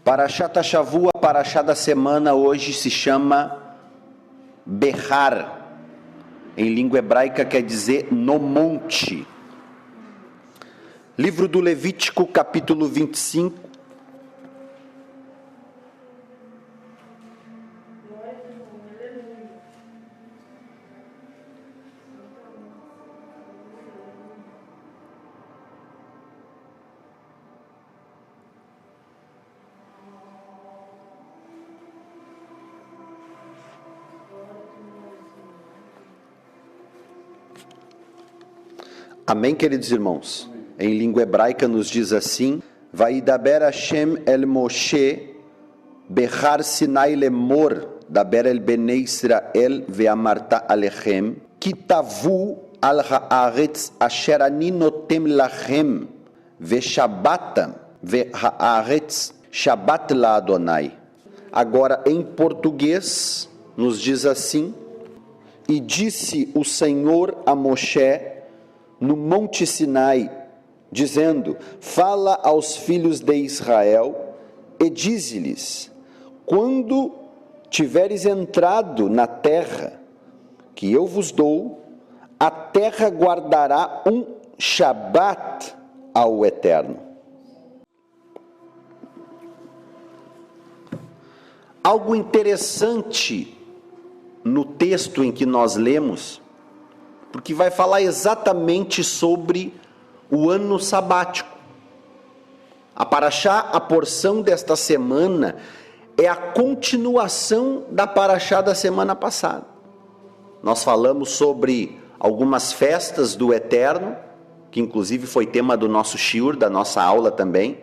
Parashat Shavua, Parashá da semana, hoje se chama Behar. Em língua hebraica quer dizer no monte. Livro do Levítico, capítulo 25. Amém, queridos irmãos? Em língua hebraica nos diz assim: Vaidaber Hashem el Moshe Behar Sinai lemor daber el Bnei Israel ve'amarta alechem kitavu al haaretz asher ani notem lachem ve'shabatam ve'haaretz shabat la Adonai. Agora em português nos diz assim: E disse o Senhor a Moshe no Monte Sinai, dizendo: Fala aos filhos de Israel e dize-lhes: Quando tiveres entrado na terra que eu vos dou, a terra guardará um Shabat ao Eterno. Algo interessante no texto em que nós lemos, porque vai falar exatamente sobre o ano sabático. A Parashá, a porção desta semana, é a continuação da Parashá da semana passada. Nós falamos sobre algumas festas do Eterno, que inclusive foi tema do nosso shiur, da nossa aula também,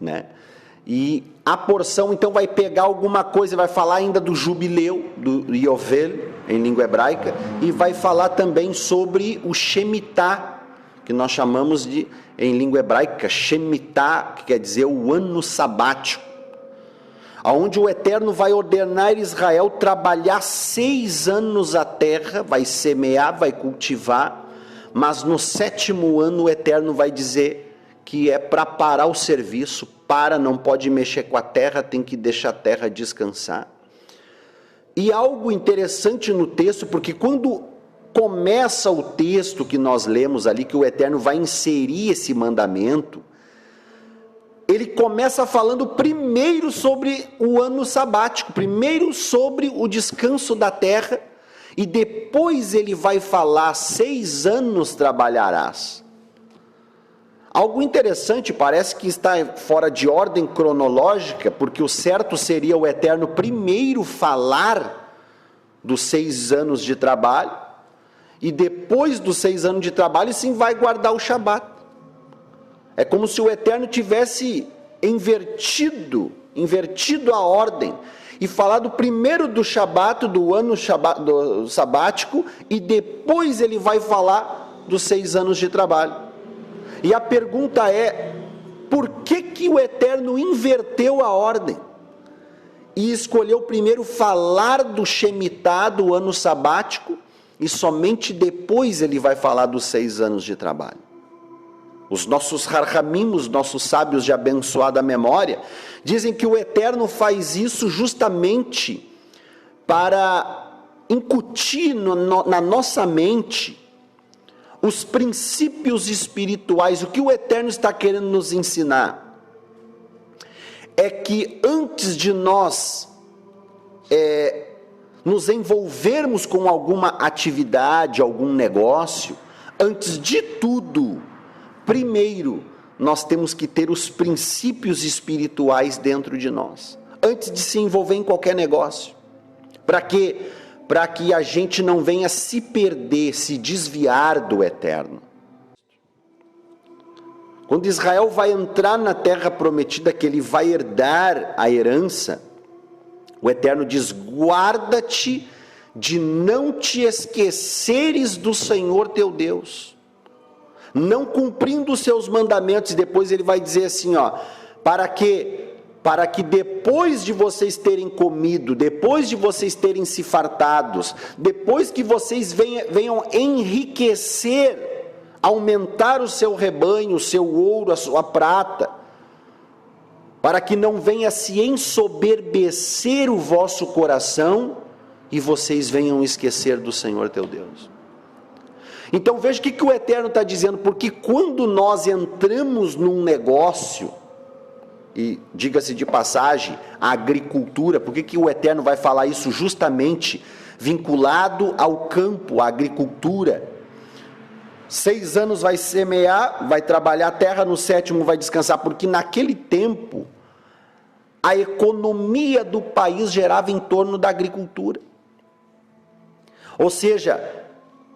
né? E a porção então vai pegar alguma coisa, vai falar ainda do jubileu, do Yovel, em língua hebraica, e vai falar também sobre o Shemitah, que nós chamamos de, em língua hebraica, Shemitah, que quer dizer o ano sabático, onde o Eterno vai ordenar Israel trabalhar 6 anos a terra, vai semear, vai cultivar, mas no 7º ano o Eterno vai dizer que é para parar o serviço, não pode mexer com a terra, tem que deixar a terra descansar. E algo interessante no texto, porque quando começa o texto que nós lemos ali, que o Eterno vai inserir esse mandamento, ele começa falando primeiro sobre o ano sabático, primeiro sobre o descanso da terra, e depois ele vai falar: 6 anos trabalharás. Algo interessante, parece que está fora de ordem cronológica, porque o certo seria o Eterno primeiro falar dos 6 anos de trabalho, e depois dos 6 anos de trabalho, sim, vai guardar o Shabat. É como se o Eterno tivesse invertido a ordem, e falado primeiro do Shabat, do ano do sabático, e depois ele vai falar dos 6 anos de trabalho. E a pergunta é: por que o Eterno inverteu a ordem e escolheu primeiro falar do Shemitah, do ano sabático, e somente depois ele vai falar dos 6 anos de trabalho? Os nossos Harhamim, os nossos sábios de abençoada memória, dizem que o Eterno faz isso justamente para incutir na nossa mente os princípios espirituais. O que o Eterno está querendo nos ensinar é que antes de nós nos envolvermos com alguma atividade, algum negócio, antes de tudo, primeiro nós temos que ter os princípios espirituais dentro de nós, antes de se envolver em qualquer negócio. Para quê? Para que a gente não venha se perder, se desviar do Eterno. Quando Israel vai entrar na terra prometida, que ele vai herdar a herança, o Eterno diz: guarda-te de não te esqueceres do Senhor teu Deus, não cumprindo os seus mandamentos. E depois ele vai dizer assim, para que depois de vocês terem comido, depois de vocês terem se fartados, depois que vocês venham enriquecer, aumentar o seu rebanho, o seu ouro, a sua prata, para que não venha se ensoberbecer o vosso coração e vocês venham esquecer do Senhor teu Deus. Então veja o que o Eterno está dizendo, porque quando nós entramos num negócio, e diga-se de passagem, a agricultura, por que o Eterno vai falar isso justamente vinculado ao campo, à agricultura? 6 anos vai semear, vai trabalhar a terra, no 7º vai descansar, porque naquele tempo, a economia do país girava em torno da agricultura. Ou seja,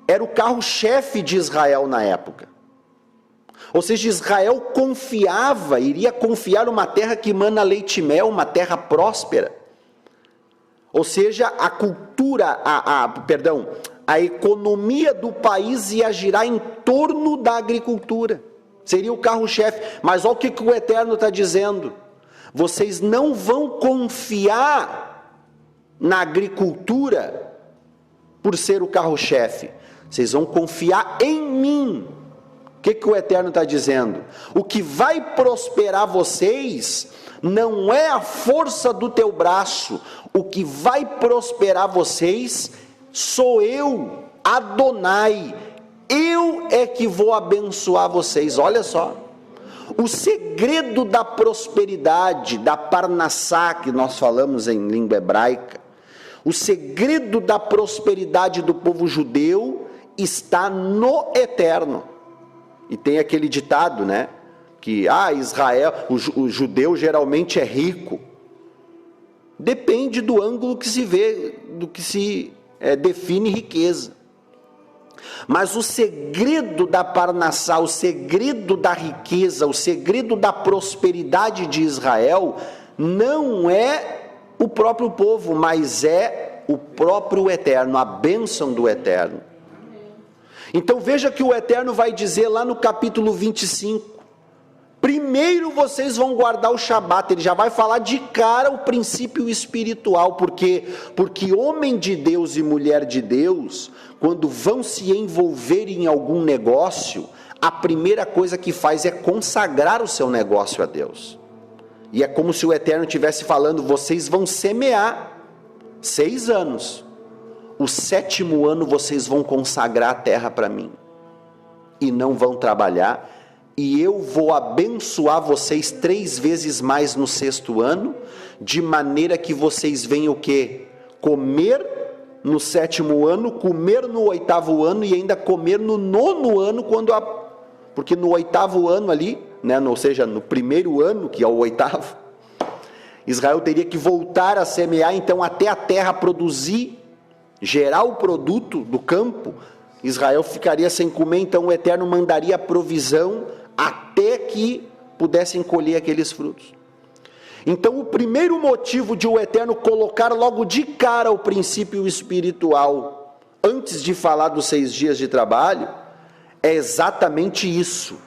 era o carro-chefe de Israel na época. Ou seja, Israel iria confiar uma terra que emana leite e mel, uma terra próspera. Ou seja, a cultura, a economia do país ia girar em torno da agricultura. Seria o carro-chefe. Mas olha o que o Eterno está dizendo. Vocês não vão confiar na agricultura por ser o carro-chefe. Vocês vão confiar em mim. O que o Eterno está dizendo? O que vai prosperar vocês não é a força do teu braço. O que vai prosperar vocês sou eu, Adonai. Eu é que vou abençoar vocês. Olha só. O segredo da prosperidade, da parnassá, que nós falamos em língua hebraica, o segredo da prosperidade do povo judeu está no Eterno. E tem aquele ditado, né? Que Israel, o judeu geralmente é rico. Depende do ângulo que se vê, do que se define riqueza. Mas o segredo da parnassá, o segredo da riqueza, o segredo da prosperidade de Israel não é o próprio povo, mas é o próprio Eterno, a bênção do Eterno. Então veja que o Eterno vai dizer lá no capítulo 25, primeiro vocês vão guardar o Shabat. Ele já vai falar de cara o princípio espiritual, porque homem de Deus e mulher de Deus, quando vão se envolver em algum negócio, a primeira coisa que faz é consagrar o seu negócio a Deus. E é como se o Eterno estivesse falando, vocês vão semear 6 anos, o 7º ano vocês vão consagrar a terra para mim, e não vão trabalhar, e eu vou abençoar vocês 3 vezes mais no 6º ano, de maneira que vocês venham o quê? Comer no 7º ano, comer no 8º ano e ainda comer no 9º ano, porque no 8º ano ali, né, ou seja, no primeiro ano, que é o 8º, Israel teria que voltar a semear, então até a terra produzir, gerar o produto do campo, Israel ficaria sem comer, então o Eterno mandaria a provisão até que pudessem colher aqueles frutos. Então o primeiro motivo de o Eterno colocar logo de cara o princípio espiritual, antes de falar dos 6 dias de trabalho, é exatamente isso,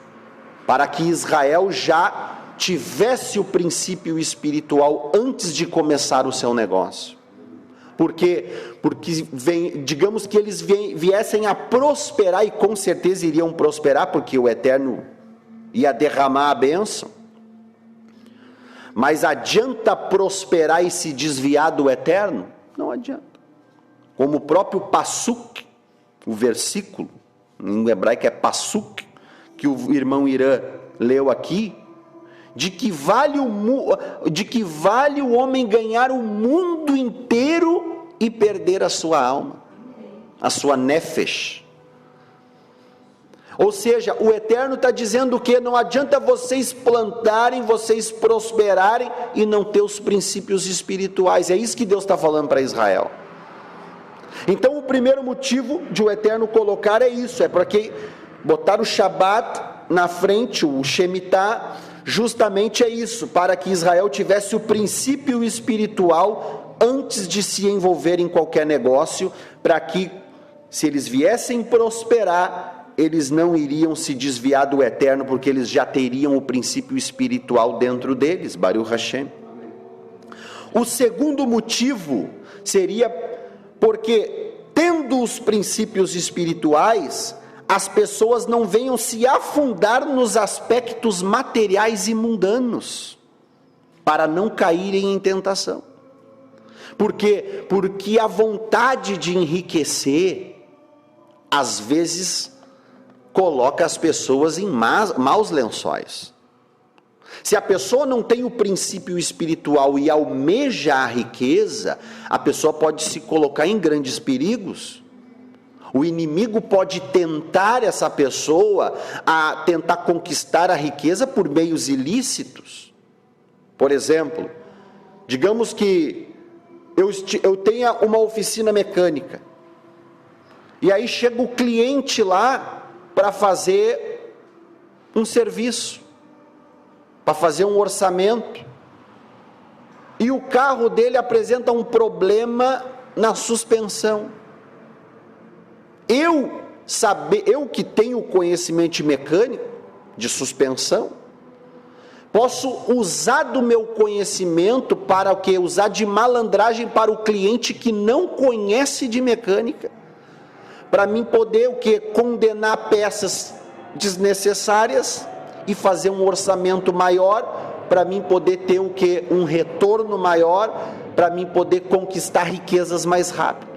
para que Israel já tivesse o princípio espiritual antes de começar o seu negócio. Porque digamos que eles viessem a prosperar, e com certeza iriam prosperar, porque o Eterno ia derramar a bênção. Mas adianta prosperar e se desviar do Eterno? Não adianta. Como o próprio Passuk, o versículo, em língua hebraica é Passuk, que o irmão Irã leu aqui, de que vale o homem ganhar o mundo inteiro e perder a sua alma, a sua nefesh. Ou seja, o Eterno está dizendo que não adianta vocês plantarem, vocês prosperarem e não ter os princípios espirituais. É isso que Deus está falando para Israel. Então o primeiro motivo de o Eterno colocar é isso, é porque botar o Shabat na frente, o Shemitah, justamente é isso, para que Israel tivesse o princípio espiritual antes de se envolver em qualquer negócio, para que, se eles viessem prosperar, eles não iriam se desviar do Eterno, porque eles já teriam o princípio espiritual dentro deles, Baruch Hashem. O segundo motivo seria porque, tendo os princípios espirituais, as pessoas não venham se afundar nos aspectos materiais e mundanos. para não caírem em tentação. Por quê? Porque a vontade de enriquecer, às vezes, coloca as pessoas em maus lençóis. Se a pessoa não tem o princípio espiritual e almeja a riqueza, a pessoa pode se colocar em grandes perigos. O inimigo pode tentar essa pessoa a tentar conquistar a riqueza por meios ilícitos. Por exemplo, digamos que eu tenha uma oficina mecânica, e aí chega o cliente lá para fazer um serviço, para fazer um orçamento, e o carro dele apresenta um problema na suspensão. Eu que tenho conhecimento mecânico de suspensão, posso usar do meu conhecimento para o quê? Usar de malandragem para o cliente que não conhece de mecânica, para mim poder o quê? Condenar peças desnecessárias e fazer um orçamento maior, para mim poder ter o quê? Um retorno maior, para mim poder conquistar riquezas mais rápido.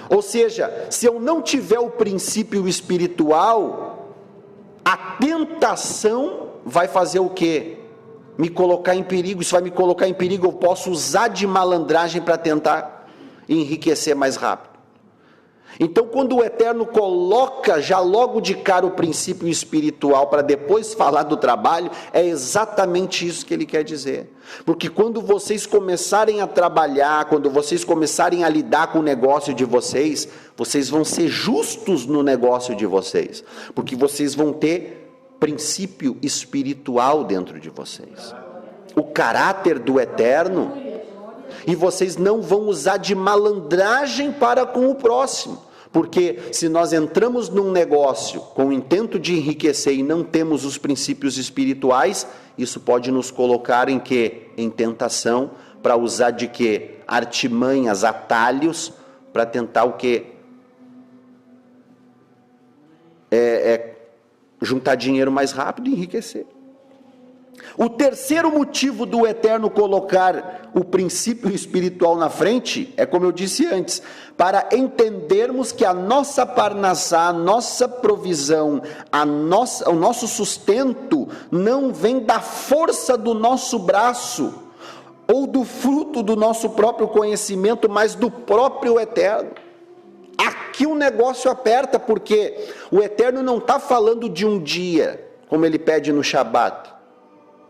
Ou seja, se eu não tiver o princípio espiritual, a tentação vai fazer o quê? Me colocar em perigo. Isso vai me colocar em perigo. Eu posso usar de malandragem para tentar enriquecer mais rápido. Então, quando o Eterno coloca já logo de cara o princípio espiritual para depois falar do trabalho, é exatamente isso que ele quer dizer. Porque quando vocês começarem a trabalhar, quando vocês começarem a lidar com o negócio de vocês, vocês vão ser justos no negócio de vocês, porque vocês vão ter princípio espiritual dentro de vocês, o caráter do Eterno, e vocês não vão usar de malandragem para com o próximo. Porque se nós entramos num negócio com o intento de enriquecer e não temos os princípios espirituais, isso pode nos colocar em quê? Em tentação, para usar de quê? Artimanhas, atalhos, para tentar o quê? Juntar dinheiro mais rápido e enriquecer. O terceiro motivo do Eterno colocar o princípio espiritual na frente é, como eu disse antes, para entendermos que a nossa parnassá, a nossa provisão, o nosso sustento não vem da força do nosso braço ou do fruto do nosso próprio conhecimento, mas do próprio Eterno. Aqui o negócio aperta, porque o Eterno não está falando de um dia, como ele pede no Shabat.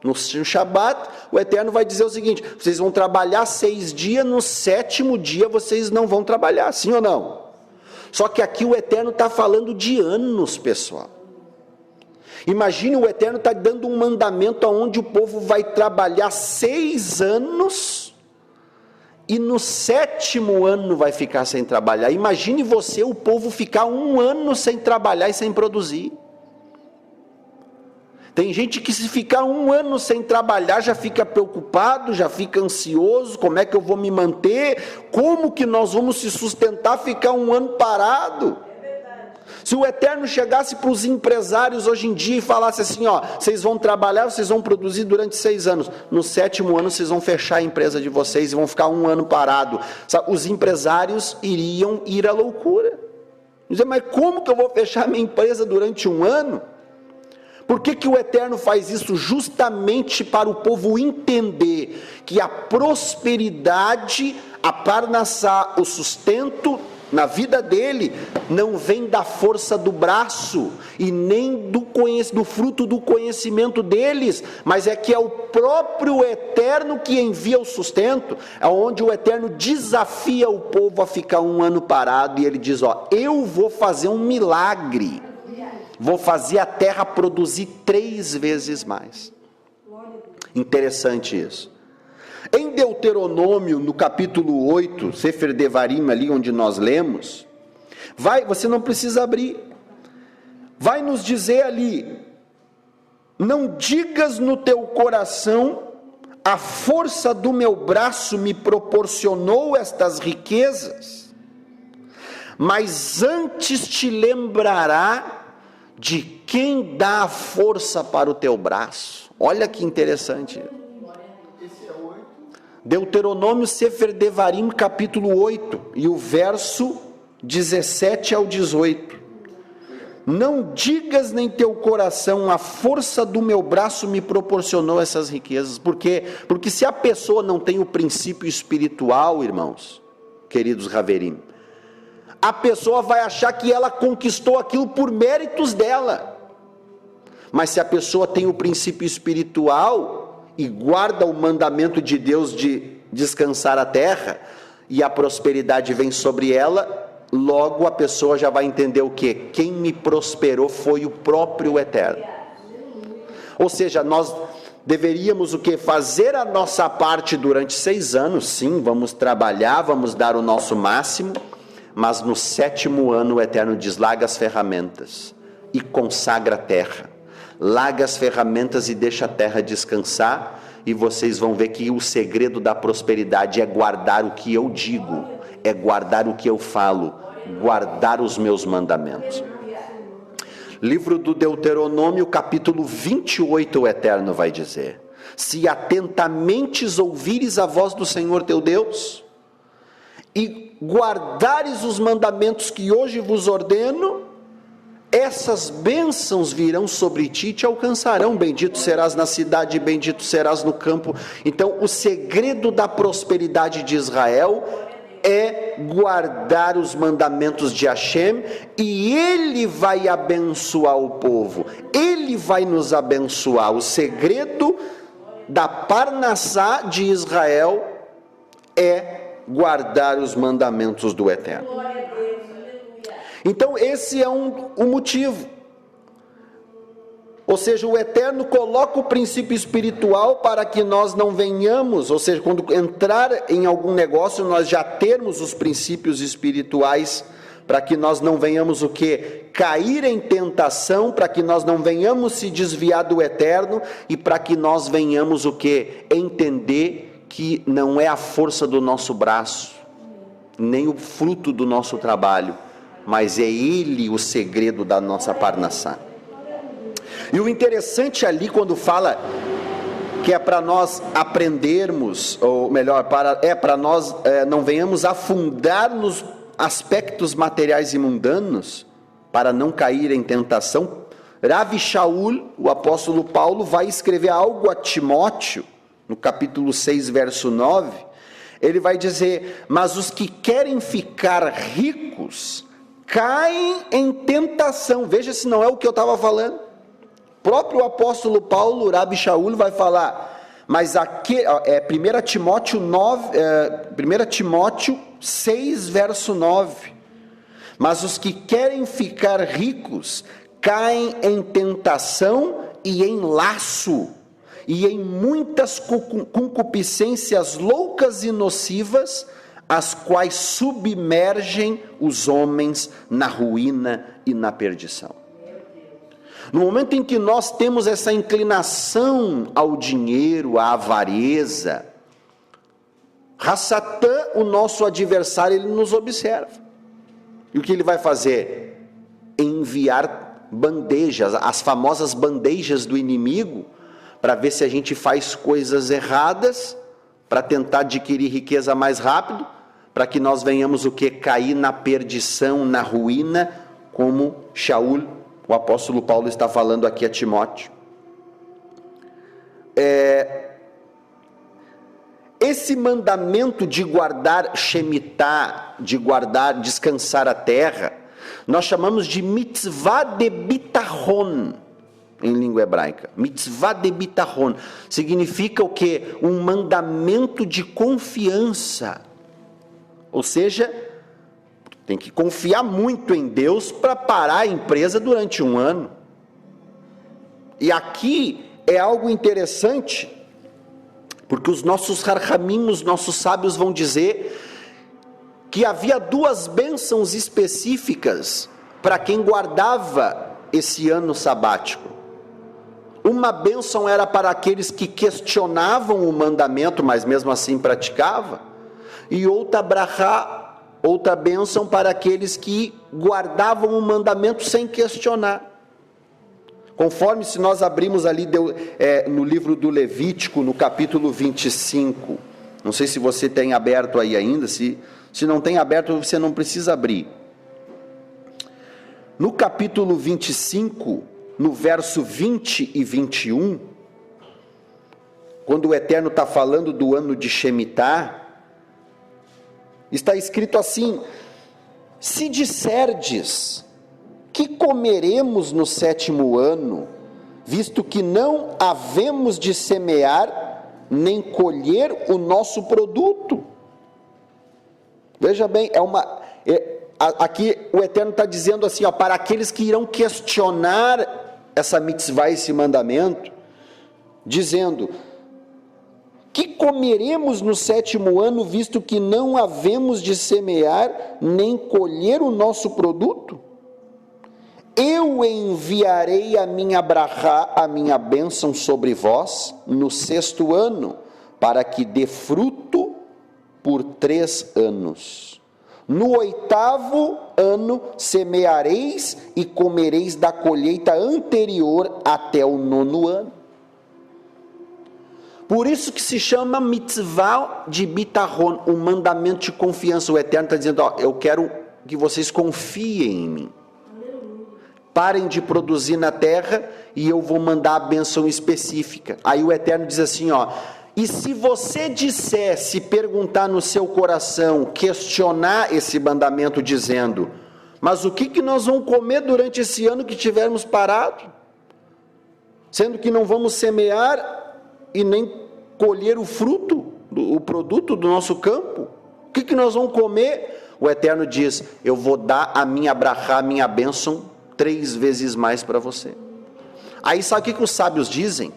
No Shabat, o Eterno vai dizer o seguinte: vocês vão trabalhar 6 dias, no 7º dia vocês não vão trabalhar, sim ou não? Só que aqui o Eterno está falando de anos, pessoal. Imagine, o Eterno está dando um mandamento onde o povo vai trabalhar 6 anos, e no 7º ano vai ficar sem trabalhar. Imagine você, o povo ficar 1 ano sem trabalhar e sem produzir. Tem gente que, se ficar 1 ano sem trabalhar, já fica preocupado, já fica ansioso: como é que eu vou me manter? Como que nós vamos se sustentar ficar 1 ano parado? Se o Eterno chegasse para os empresários hoje em dia e falasse assim: ó, vocês vão trabalhar, vocês vão produzir durante 6 anos, no 7º ano vocês vão fechar a empresa de vocês e vão ficar 1 ano parado, os empresários iriam ir à loucura. Dizer: mas como que eu vou fechar minha empresa durante 1 ano? Por que o Eterno faz isso? Justamente para o povo entender que a prosperidade, a parnassá, o sustento na vida dele, não vem da força do braço e nem do fruto do conhecimento deles, mas é que é o próprio Eterno que envia o sustento. É onde o Eterno desafia o povo a ficar 1 ano parado, e ele diz: ó, eu vou fazer um milagre, vou fazer a terra produzir 3 vezes mais. Interessante isso. Em Deuteronômio, no capítulo 8, Sefer Devarim, ali onde nós lemos, você não precisa abrir, vai nos dizer ali: não digas no teu coração, a força do meu braço me proporcionou estas riquezas, mas antes te lembrará de quem dá a força para o teu braço. Olha que interessante. Deuteronômio Sefer Devarim, capítulo 8, e o verso 17 ao 18. Não digas nem teu coração, a força do meu braço me proporcionou essas riquezas. Por quê? Porque se a pessoa não tem o princípio espiritual, irmãos, queridos Haverim, a pessoa vai achar que ela conquistou aquilo por méritos dela. Mas se a pessoa tem o princípio espiritual e guarda o mandamento de Deus de descansar a terra, e a prosperidade vem sobre ela, logo a pessoa já vai entender o quê? Quem me prosperou foi o próprio Eterno. Ou seja, nós deveríamos o quê? Fazer a nossa parte durante 6 anos, sim, vamos trabalhar, vamos dar o nosso máximo, mas no 7º ano o Eterno diz: larga as ferramentas e consagra a terra. Larga as ferramentas e deixa a terra descansar, e vocês vão ver que o segredo da prosperidade é guardar o que eu digo, é guardar o que eu falo, guardar os meus mandamentos. Livro do Deuteronômio, capítulo 28, o Eterno vai dizer: se atentamente ouvires a voz do Senhor teu Deus, e guardares os mandamentos que hoje vos ordeno, essas bênçãos virão sobre ti e te alcançarão. Bendito serás na cidade, bendito serás no campo. Então, o segredo da prosperidade de Israel é guardar os mandamentos de Hashem, e Ele vai abençoar o povo, Ele vai nos abençoar. O segredo da Parnassá de Israel é guardar os mandamentos do Eterno. Então esse é o motivo. Ou seja, o Eterno coloca o princípio espiritual para que nós não venhamos, ou seja, quando entrar em algum negócio, nós já termos os princípios espirituais, para que nós não venhamos o quê? Cair em tentação, para que nós não venhamos se desviar do Eterno, e para que nós venhamos o quê? Entender que não é a força do nosso braço, nem o fruto do nosso trabalho, mas é Ele o segredo da nossa Parnassá. E o interessante ali, quando fala que é para nós aprendermos, ou melhor, para nós não venhamos afundar nos aspectos materiais e mundanos, para não cair em tentação, Rav Shaul, o apóstolo Paulo, vai escrever algo a Timóteo, no capítulo 6, verso 9, ele vai dizer: mas os que querem ficar ricos caem em tentação. Veja se não é o que eu estava falando. O próprio apóstolo Paulo, Rabi Shaul, vai falar, mas aqui, 1 Timóteo 6, verso 9, mas os que querem ficar ricos caem em tentação e em laço, e em muitas concupiscências loucas e nocivas, as quais submergem os homens na ruína e na perdição. No momento em que nós temos essa inclinação ao dinheiro, à avareza, Hassatã, o nosso adversário, ele nos observa. E o que ele vai fazer? Enviar bandejas, as famosas bandejas do inimigo, para ver se a gente faz coisas erradas, para tentar adquirir riqueza mais rápido, para que nós venhamos o que? Cair na perdição, na ruína, como Shaul, o apóstolo Paulo está falando aqui a Timóteo. Esse mandamento de guardar Shemitah, de guardar, descansar a terra, nós chamamos de mitzvah de bitachon, em língua hebraica. Mitzvah de bitachon significa o quê? Um mandamento de confiança. Ou seja, tem que confiar muito em Deus para parar a empresa durante 1 ano. E aqui é algo interessante, porque os nossos harhamim, os nossos sábios vão dizer que havia 2 bênçãos específicas para quem guardava esse ano sabático. Uma bênção era para aqueles que questionavam o mandamento, mas mesmo assim praticavam, e outra brachá, outra bênção para aqueles que guardavam o mandamento sem questionar. Conforme se nós abrimos ali no livro do Levítico, no capítulo 25, não sei se você tem aberto aí ainda, se não tem aberto, você não precisa abrir. No capítulo 25, no verso 20 e 21, quando o Eterno está falando do ano de Shemitah, está escrito assim: se disserdes que comeremos no 7º ano, visto que não havemos de semear, nem colher o nosso produto. Veja bem, aqui o Eterno está dizendo assim, para aqueles que irão questionar essa mitzvah, esse mandamento, dizendo: que comeremos no 7º ano, visto que não havemos de semear, nem colher o nosso produto? Eu enviarei a minha brachá, a minha bênção sobre vós, no 6º ano, para que dê fruto por 3 anos. No 8º ano semeareis e comereis da colheita anterior até o 9º ano. Por isso que se chama mitzvah de bitachon, um mandamento de confiança. O Eterno está dizendo: eu quero que vocês confiem em mim. Parem de produzir na terra e eu vou mandar a bênção específica. Aí o Eterno diz assim, e se você disser, se perguntar no seu coração, questionar esse mandamento dizendo: mas o que nós vamos comer durante esse ano que tivermos parado? Sendo que não vamos semear e nem colher o fruto, o produto do nosso campo. O que nós vamos comer? O Eterno diz: eu vou dar a minha brachá, a minha bênção 3 vezes mais para você. Aí sabe o que os sábios dizem?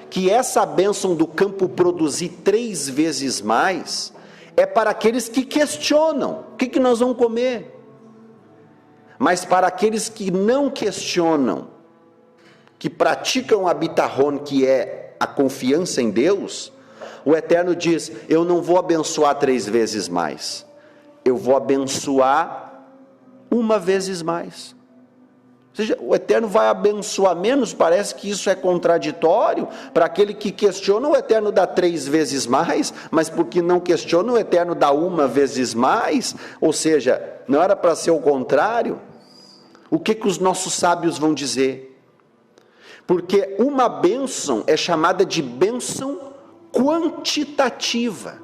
Que essa bênção do campo produzir 3 vezes mais é para aqueles que questionam: o que nós vamos comer? Mas para aqueles que não questionam, que praticam a bitachon, que é a confiança em Deus, o Eterno diz: eu não vou abençoar 3 vezes mais, eu vou abençoar 1 vez mais. Ou seja, o Eterno vai abençoar menos. Parece que isso é contraditório. Para aquele que questiona, o Eterno dá 3 vezes mais, mas porque não questiona, o Eterno dá 1 vez mais. Ou seja, não era para ser o contrário? O que os nossos sábios vão dizer? Porque uma bênção é chamada de bênção quantitativa.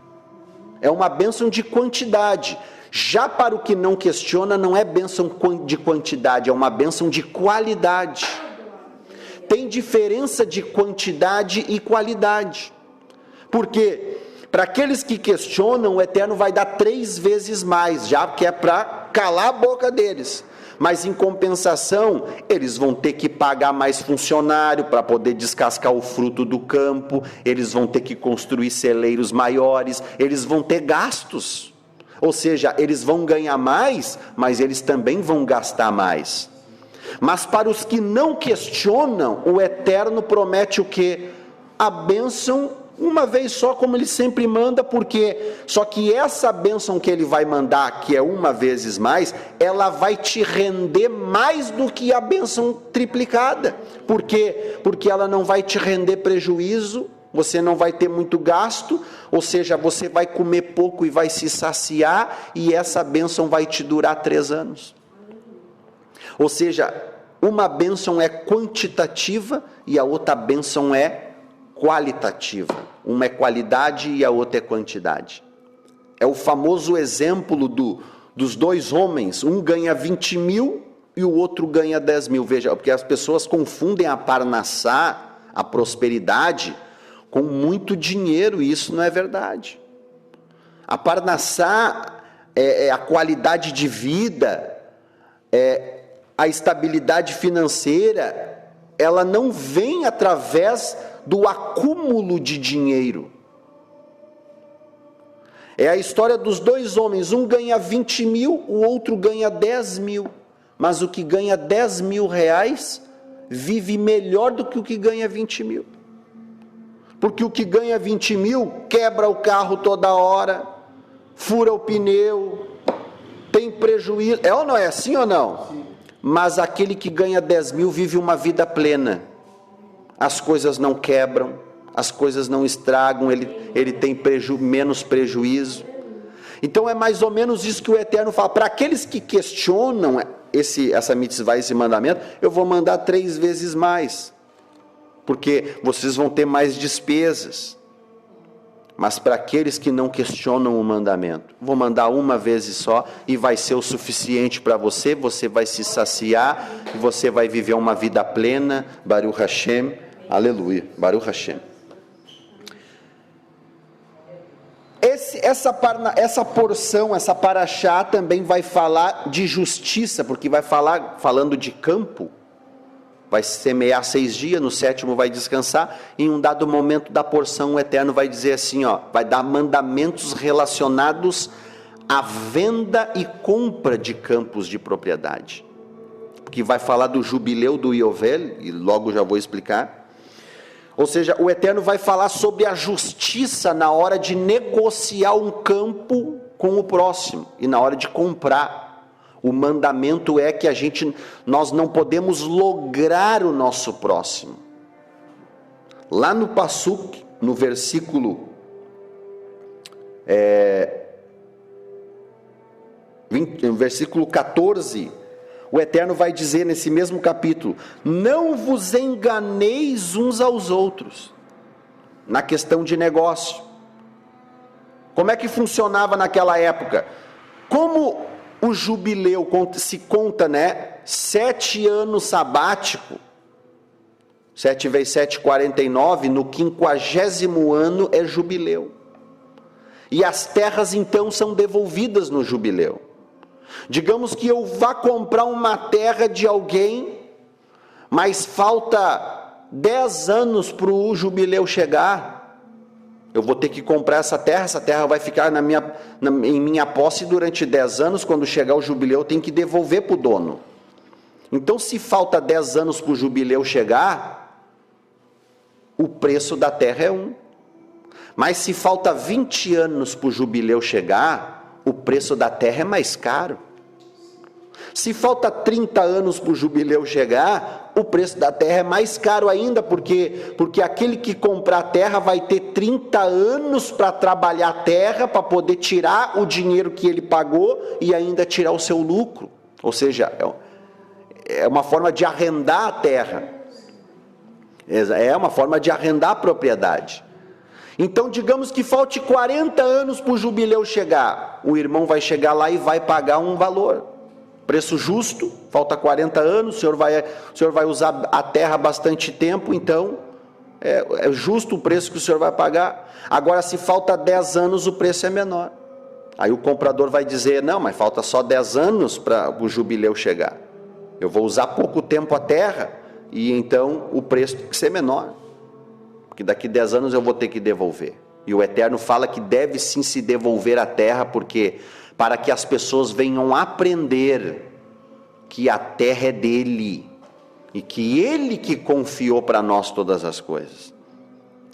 É uma bênção de quantidade. Já para o que não questiona, não é bênção de quantidade, é uma bênção de qualidade. Tem diferença de quantidade e qualidade. Porque para aqueles que questionam, o Eterno vai dar 3 vezes mais, já que é para calar a boca deles. Mas em compensação, eles vão ter que pagar mais funcionário para poder descascar o fruto do campo, eles vão ter que construir celeiros maiores, eles vão ter gastos. Ou seja, eles vão ganhar mais, mas eles também vão gastar mais. Mas para os que não questionam, o Eterno promete o quê? A bênção 1 vez só, como ele sempre manda, porque só que essa bênção que ele vai mandar, que é 1 vez mais, ela vai te render mais do que a bênção triplicada. Por quê? Porque ela não vai te render prejuízo, você não vai ter muito gasto, ou seja, você vai comer pouco e vai se saciar, e essa bênção vai te durar 3 anos. Ou seja, uma bênção é quantitativa e a outra bênção é qualitativa. Uma é qualidade e a outra é quantidade. É o famoso exemplo dos 2 homens, um ganha 20 mil e o outro ganha 10 mil. Veja, porque as pessoas confundem a parnassá, a prosperidade, com muito dinheiro, e isso não é verdade. A parnassá é a qualidade de vida, é a estabilidade financeira. Ela não vem através do acúmulo de dinheiro. É a história dos 2 homens, um ganha 20 mil, o outro ganha 10 mil, mas o que ganha 10 mil reais vive melhor do que o que ganha 20 mil. Porque o que ganha 20 mil quebra o carro toda hora, fura o pneu, tem prejuízo. É ou não é assim ou não? Sim. mas aquele que ganha 10 mil vive uma vida plena. As coisas não quebram, as coisas não estragam, ele tem menos prejuízo. Então é mais ou menos isso que o Eterno fala. Para aqueles que questionam essa mitzvah, esse mandamento, eu vou mandar 3 vezes mais, porque vocês vão ter mais despesas. Mas para aqueles que não questionam o mandamento, vou mandar uma vez só e vai ser o suficiente para você. Você vai se saciar, você vai viver uma vida plena. Baruch Hashem, aleluia, Baruch Hashem. Essa porção, essa paraxá também vai falar de justiça, porque vai falando de campo. Vai semear 6 dias, no 7º vai descansar. Em um dado momento da porção, o Eterno vai dizer assim, vai dar mandamentos relacionados à venda e compra de campos de propriedade. Que vai falar do jubileu do Iovel, e logo já vou explicar. Ou seja, o Eterno vai falar sobre a justiça na hora de negociar um campo com o próximo e na hora de comprar. O mandamento é que nós não podemos lograr o nosso próximo. Lá no Passuk, no versículo 14, o Eterno vai dizer nesse mesmo capítulo: não vos enganeis uns aos outros, na questão de negócio. Como é que funcionava naquela época? Como o jubileu se conta, 7 anos sabático, 7 vezes 7, 49, no 50º ano é jubileu. E as terras então são devolvidas no jubileu. Digamos que eu vá comprar uma terra de alguém, mas falta 10 anos para o jubileu chegar. Eu vou ter que comprar essa terra vai ficar em minha posse durante 10 anos, quando chegar o jubileu eu tenho que devolver para o dono. Então se falta 10 anos para o jubileu chegar, o preço da terra é 1. Mas se falta 20 anos para o jubileu chegar, o preço da terra é mais caro. Se falta 30 anos para o jubileu chegar, o preço da terra é mais caro ainda, porque aquele que comprar a terra vai ter 30 anos para trabalhar a terra, para poder tirar o dinheiro que ele pagou e ainda tirar o seu lucro. Ou seja, é uma forma de arrendar a terra, é uma forma de arrendar a propriedade. Então digamos que falte 40 anos para o jubileu chegar, o irmão vai chegar lá e vai pagar um valor, preço justo. Falta 40 anos, o senhor vai usar a terra bastante tempo, então é justo o preço que o senhor vai pagar. Agora se falta 10 anos, o preço é menor. Aí o comprador vai dizer: não, mas falta só 10 anos para o jubileu chegar, eu vou usar pouco tempo a terra, e então o preço tem que ser menor, porque daqui 10 anos eu vou ter que devolver. E o Eterno fala que deve sim se devolver a terra, porque para que as pessoas venham aprender que a terra é dele, e que ele que confiou para nós todas as coisas.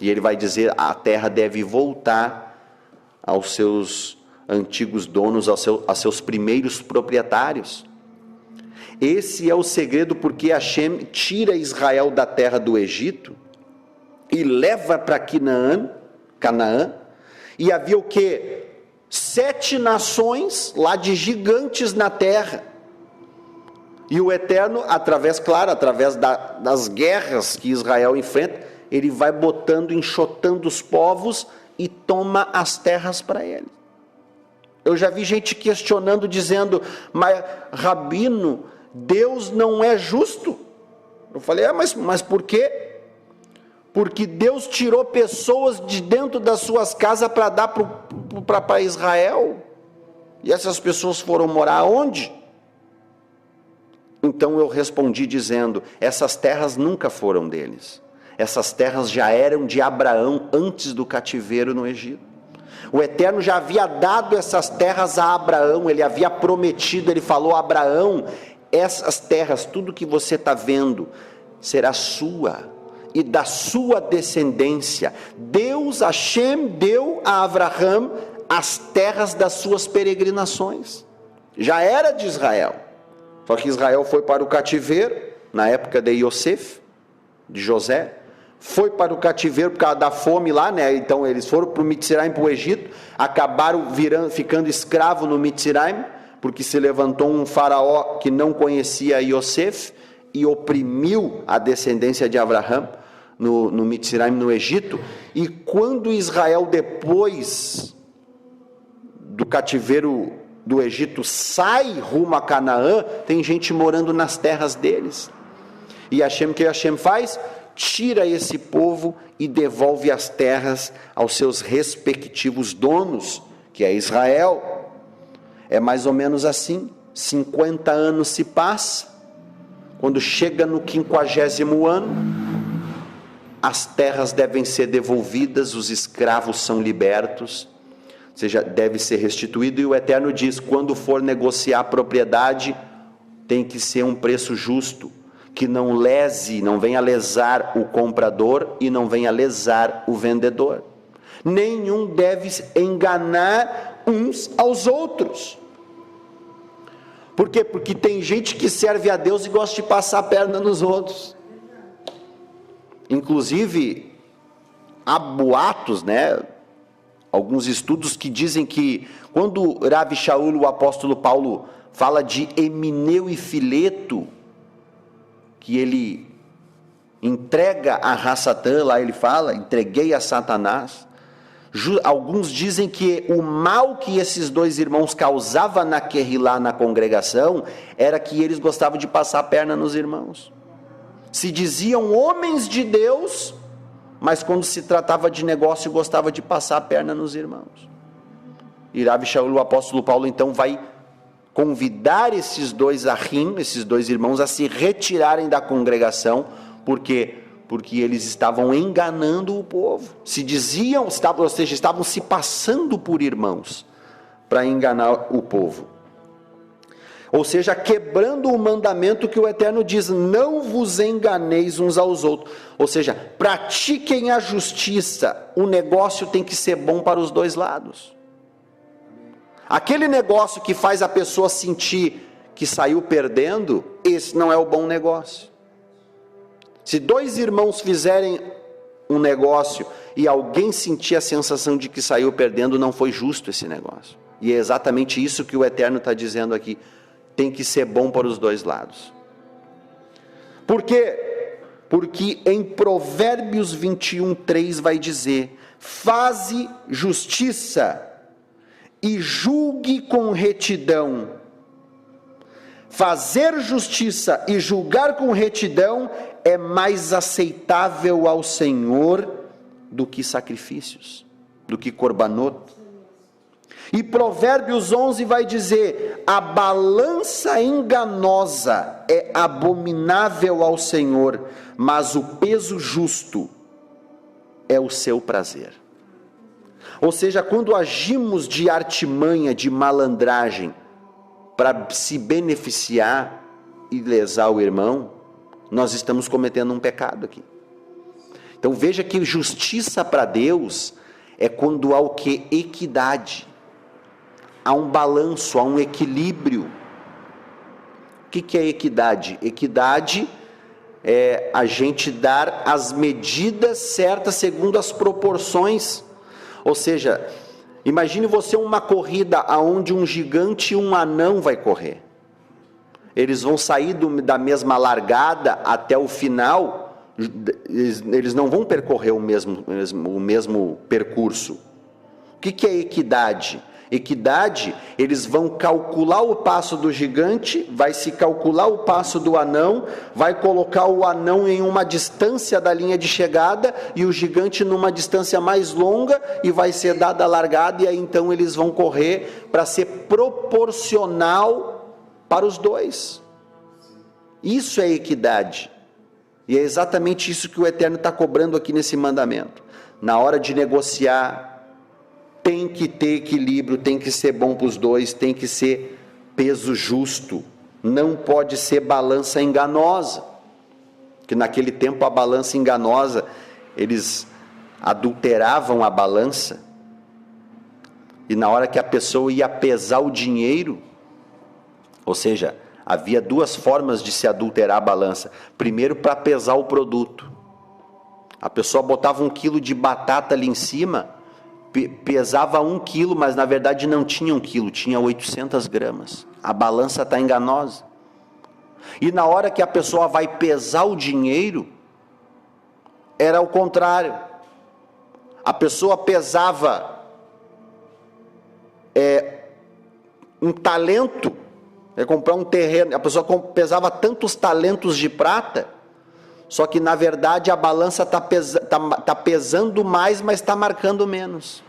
E ele vai dizer: a terra deve voltar aos seus antigos donos, aos seus primeiros proprietários. Esse é o segredo porque Hashem tira Israel da terra do Egito e leva para Canaã, e havia o quê? 7 nações lá de gigantes na terra. E o Eterno, através das guerras que Israel enfrenta, ele vai enxotando os povos e toma as terras para ele. Eu já vi gente questionando, dizendo: mas Rabino, Deus não é justo? Eu falei: mas por quê? Porque Deus tirou pessoas de dentro das suas casas para dar para Israel, e essas pessoas foram morar onde? Então eu respondi dizendo: essas terras nunca foram deles, essas terras já eram de Abraão antes do cativeiro no Egito. O Eterno já havia dado essas terras a Abraão, ele havia prometido, ele falou a Abraão: essas terras, tudo que você está vendo, será sua e da sua descendência. Deus, Hashem, deu a Abraão as terras das suas peregrinações, já era de Israel. Só que Israel foi para o cativeiro, na época de Yosef, de José, foi para o cativeiro por causa da fome lá, né? Então eles foram para o Mitzrayim, para o Egito, acabaram ficando escravo no Mitzrayim, porque se levantou um faraó que não conhecia Yosef e oprimiu a descendência de Abraão no Mitzrayim, no Egito. E quando Israel, depois do cativeiro do Egito, sai rumo a Canaã, tem gente morando nas terras deles. E o que Hashem faz? Tira esse povo e devolve as terras aos seus respectivos donos, que é Israel. É mais ou menos assim. 50 anos se passa, quando chega no 50º ano, as terras devem ser devolvidas, os escravos são libertos, ou seja, deve ser restituído, e o Eterno diz, quando for negociar a propriedade, tem que ser um preço justo, que não lese, não venha lesar o comprador e não venha lesar o vendedor. Nenhum deve enganar uns aos outros. Por quê? Porque tem gente que serve a Deus e gosta de passar a perna nos outros. Inclusive, há boatos, né? Alguns estudos que dizem que quando Rav Shaul, o apóstolo Paulo, fala de Emineu e Fileto, que ele entrega a Satã, lá ele fala, entreguei a Satanás. Alguns dizem que o mal que esses dois irmãos causavam na congregação, era que eles gostavam de passar a perna nos irmãos. Se diziam homens de Deus, mas quando se tratava de negócio, gostava de passar a perna nos irmãos. E Rav Shaul, o apóstolo Paulo, então vai convidar esses dois ahim, esses dois irmãos, a se retirarem da congregação, porque eles estavam enganando o povo, ou seja, estavam se passando por irmãos, para enganar o povo, ou seja, quebrando o mandamento que o Eterno diz, não vos enganeis uns aos outros, ou seja, pratiquem a justiça, o negócio tem que ser bom para os dois lados. Aquele negócio que faz a pessoa sentir que saiu perdendo, esse não é o bom negócio. Se dois irmãos fizerem um negócio e alguém sentir a sensação de que saiu perdendo, não foi justo esse negócio. E é exatamente isso que o Eterno está dizendo aqui. Tem que ser bom para os dois lados. Por quê? Porque em Provérbios 21:3 vai dizer, faze justiça e julgue com retidão. Fazer justiça e julgar com retidão é mais aceitável ao Senhor do que sacrifícios, do que korbanot. E Provérbios 11 vai dizer, a balança enganosa é abominável ao Senhor, mas o peso justo é o seu prazer. Ou seja, quando agimos de artimanha, de malandragem, para se beneficiar e lesar o irmão, nós estamos cometendo um pecado aqui. Então veja que justiça para Deus é quando há o que? Equidade. Há um balanço, há um equilíbrio. O que é equidade? Equidade é a gente dar as medidas certas segundo as proporções. Ou seja, imagine você uma corrida onde um gigante e um anão vai correr. Eles vão sair da mesma largada até o final, eles não vão percorrer o mesmo percurso. O que é equidade? Equidade, eles vão calcular o passo do gigante, vai se calcular o passo do anão, vai colocar o anão em uma distância da linha de chegada e o gigante numa distância mais longa e vai ser dada a largada, e aí então eles vão correr para ser proporcional para os dois. Isso é equidade, e é exatamente isso que o Eterno está cobrando aqui nesse mandamento. Na hora de negociar, tem que ter equilíbrio, tem que ser bom para os dois, tem que ser peso justo, não pode ser balança enganosa, que naquele tempo a balança enganosa, eles adulteravam a balança, e na hora que a pessoa ia pesar o dinheiro, ou seja, Havia duas formas de se adulterar a balança. Primeiro, para pesar o produto. A pessoa botava 1 quilo de batata ali em cima, pesava 1 quilo, mas na verdade não tinha 1 quilo, tinha 800 gramas. A balança está enganosa. E na hora que a pessoa vai pesar o dinheiro, era o contrário. A pessoa pesava um talento, comprar um terreno, a pessoa pesava tantos talentos de prata, só que na verdade a balança tá pesando mais, mas está marcando menos.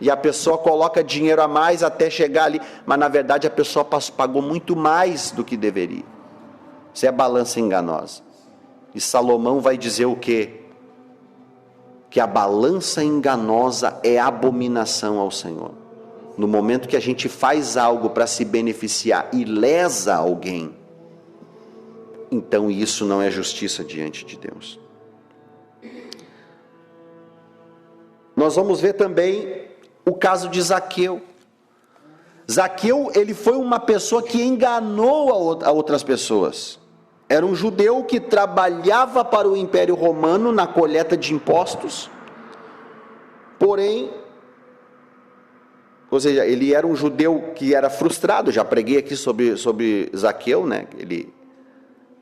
E a pessoa coloca dinheiro a mais até chegar ali, mas na verdade a pessoa pagou muito mais do que deveria. Isso é balança enganosa. E Salomão vai dizer o quê? Que a balança enganosa é abominação ao Senhor. No momento que a gente faz algo para se beneficiar e lesa alguém, então isso não é justiça diante de Deus. Nós vamos ver também o caso de Zaqueu. Zaqueu, ele foi uma pessoa que enganou a outras pessoas. Era um judeu que trabalhava para o Império Romano na coleta de impostos, porém, ou seja, ele era um judeu que era frustrado. Já preguei aqui sobre Zaqueu, né? Ele,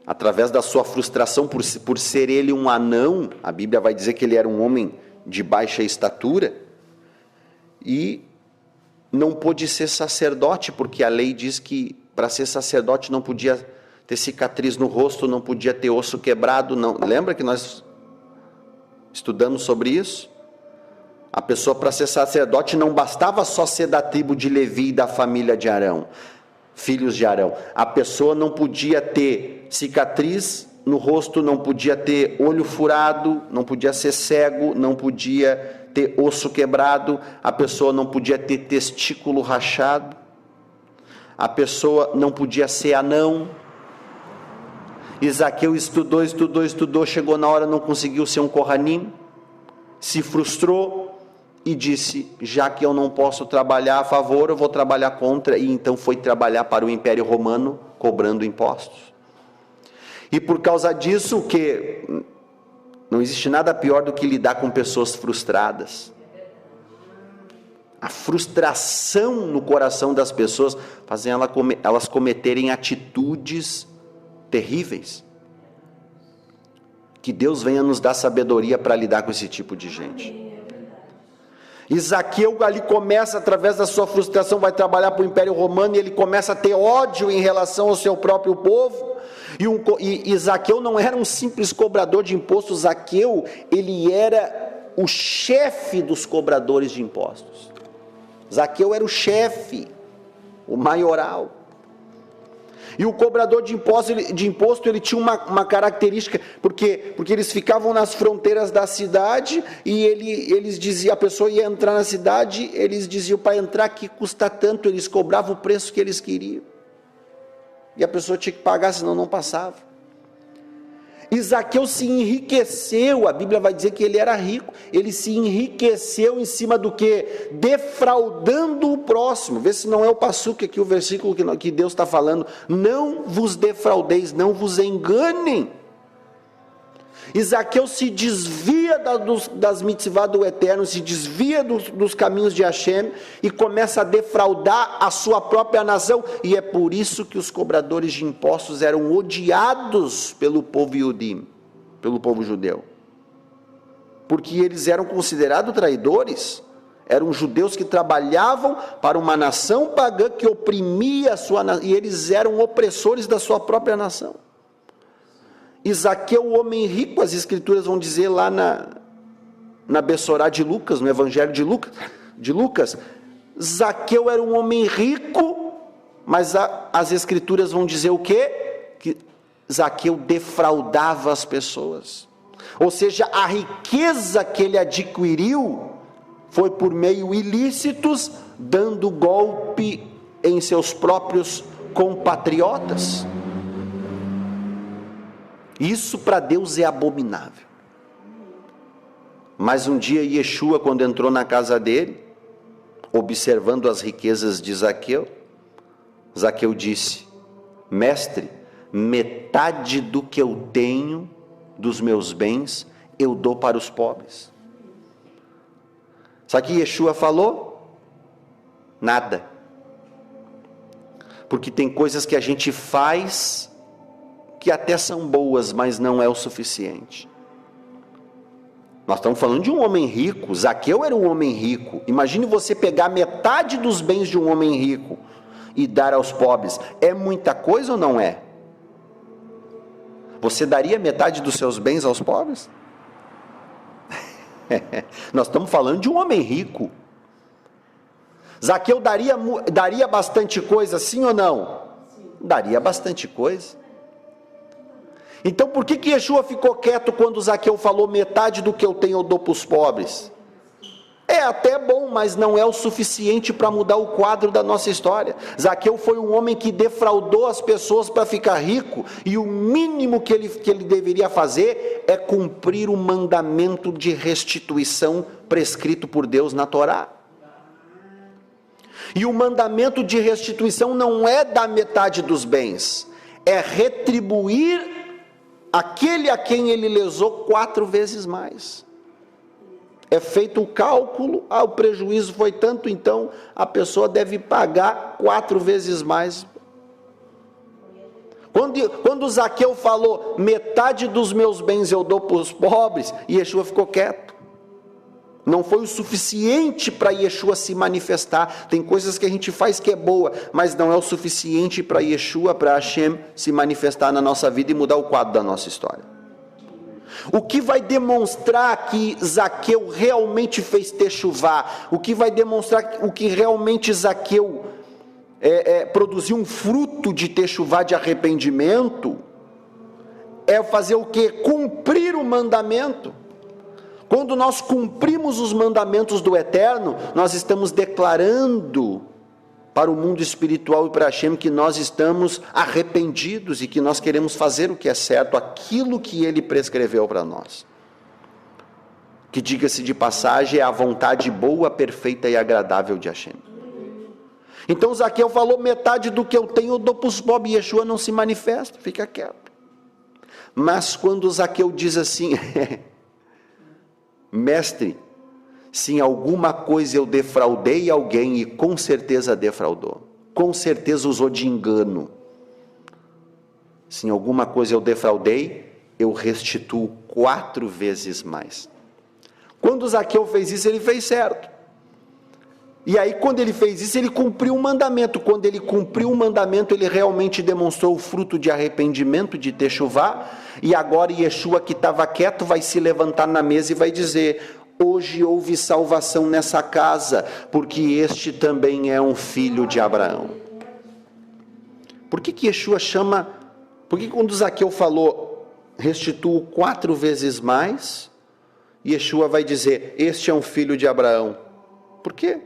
através da sua frustração por ser ele um anão, a Bíblia vai dizer que ele era um homem de baixa estatura, e não pôde ser sacerdote, porque a lei diz que para ser sacerdote não podia ter cicatriz no rosto, não podia ter osso quebrado, não. Lembra que nós estudamos sobre isso? A pessoa, para ser sacerdote, não bastava só ser da tribo de Levi e da família de Arão, filhos de Arão. A pessoa não podia ter cicatriz no rosto, não podia ter olho furado, não podia ser cego, não podia ter osso quebrado, a pessoa não podia ter testículo rachado, a pessoa não podia ser anão. E Zaqueu estudou, chegou na hora, não conseguiu ser um Kohanim, se frustrou e disse: já que eu não posso trabalhar a favor, eu vou trabalhar contra. E então foi trabalhar para o Império Romano, cobrando impostos. E por causa disso, que não existe nada pior do que lidar com pessoas frustradas. A frustração no coração das pessoas fazem elas cometerem atitudes terríveis. Que Deus venha nos dar sabedoria para lidar com esse tipo de gente. E Zaqueu ali começa, através da sua frustração, vai trabalhar para o Império Romano, e ele começa a ter ódio em relação ao seu próprio povo. E Zaqueu não era um simples cobrador de impostos. Zaqueu, ele era o chefe dos cobradores de impostos. Zaqueu era o chefe, o maioral. E o cobrador de imposto, ele tinha uma característica, porque eles ficavam nas fronteiras da cidade, e eles diziam, a pessoa ia entrar na cidade, eles diziam: para entrar aqui custa tanto, eles cobravam o preço que eles queriam. E a pessoa tinha que pagar, senão não passava. E Zaqueu se enriqueceu, a Bíblia vai dizer que ele era rico, ele se enriqueceu em cima do quê? Defraudando o próximo. Vê se não é o passuque aqui, o versículo que Deus está falando. Não vos defraudeis, não vos enganem. E Zaqueu se desvia das mitzvah do Eterno, se desvia dos caminhos de Hashem, e começa a defraudar a sua própria nação. E é por isso que os cobradores de impostos eram odiados pelo povo Yudim, pelo povo judeu, porque eles eram considerados traidores. Eram judeus que trabalhavam para uma nação pagã que oprimia a sua nação, e eles eram opressores da sua própria nação. E Zaqueu, o homem rico, as escrituras vão dizer lá na Bessorá de Lucas, no Evangelho de Lucas, Zaqueu era um homem rico, mas as escrituras vão dizer o quê? Que Zaqueu defraudava as pessoas. Ou seja, a riqueza que ele adquiriu foi por meio ilícitos, dando golpe em seus próprios compatriotas. Isso para Deus é abominável. Mas um dia Yeshua, quando entrou na casa dele, observando as riquezas de Zaqueu, Zaqueu disse: mestre, metade do que eu tenho, dos meus bens, eu dou para os pobres. Sabe o que Yeshua falou? Nada. Porque tem coisas que a gente faz que até são boas, mas não é o suficiente. Nós estamos falando de um homem rico. Zaqueu era um homem rico. Imagine você pegar metade dos bens de um homem rico e dar aos pobres. É muita coisa ou não é? Você daria metade dos seus bens aos pobres? Nós estamos falando de um homem rico. Zaqueu daria bastante coisa, sim ou não? Daria bastante coisa. Então por que Yeshua ficou quieto quando Zaqueu falou metade do que eu tenho eu dou para os pobres? É até bom, mas não é o suficiente para mudar o quadro da nossa história. Zaqueu foi um homem que defraudou as pessoas para ficar rico, e o mínimo que ele deveria fazer é cumprir o mandamento de restituição prescrito por Deus na Torá. E o mandamento de restituição não é dar metade dos bens, é retribuir aquele a quem ele lesou 4 vezes mais. É feito o cálculo, o prejuízo foi tanto, então a pessoa deve pagar 4 vezes mais. Quando Zaqueu falou, metade dos meus bens eu dou para os pobres, Yeshua ficou quieto. Não foi o suficiente para Yeshua se manifestar. Tem coisas que a gente faz que é boa, mas não é o suficiente para Yeshua, para Hashem, se manifestar na nossa vida e mudar o quadro da nossa história. O que vai demonstrar que Zaqueu realmente fez techuvá, o que vai demonstrar o que realmente Zaqueu produziu um fruto de techuvá, de arrependimento, é fazer o quê? Cumprir o mandamento. Quando nós cumprimos os mandamentos do Eterno, nós estamos declarando para o mundo espiritual e para Hashem que nós estamos arrependidos e que nós queremos fazer o que é certo, aquilo que Ele prescreveu para nós. Que, diga-se de passagem, é a vontade boa, perfeita e agradável de Hashem. Então Zaqueu falou, metade do que eu tenho eu dou para os pobres, e Yeshua não se manifesta, fica quieto. Mas quando Zaqueu diz assim... Mestre, se em alguma coisa eu defraudei alguém, e com certeza defraudou, com certeza usou de engano, se em alguma coisa eu defraudei, eu restituo 4 vezes mais. Quando Zaqueu fez isso, ele fez certo. E aí quando ele fez isso, ele cumpriu o mandamento. Quando ele cumpriu o mandamento, ele realmente demonstrou o fruto de arrependimento, de techuvá. E agora Yeshua, que estava quieto, vai se levantar na mesa e vai dizer, hoje houve salvação nessa casa, porque este também é um filho de Abraão. Por que Yeshua chama, por que quando Zaqueu falou, restituo 4 vezes mais, Yeshua vai dizer, este é um filho de Abraão? Por quê?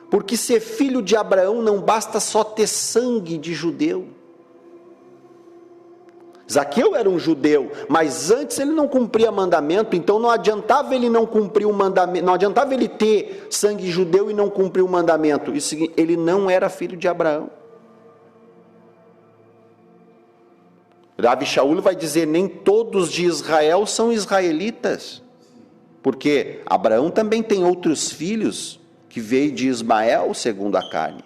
Porque ser filho de Abraão não basta só ter sangue de judeu. Zaqueu era um judeu, mas antes ele não cumpria mandamento, então não adiantava ele não cumprir o mandamento, não adiantava ele ter sangue judeu e não cumprir o mandamento. Isso, ele não era filho de Abraão. Rabi Shaul vai dizer, nem todos de Israel são israelitas, porque Abraão também tem outros filhos, que veio de Ismael segundo a carne.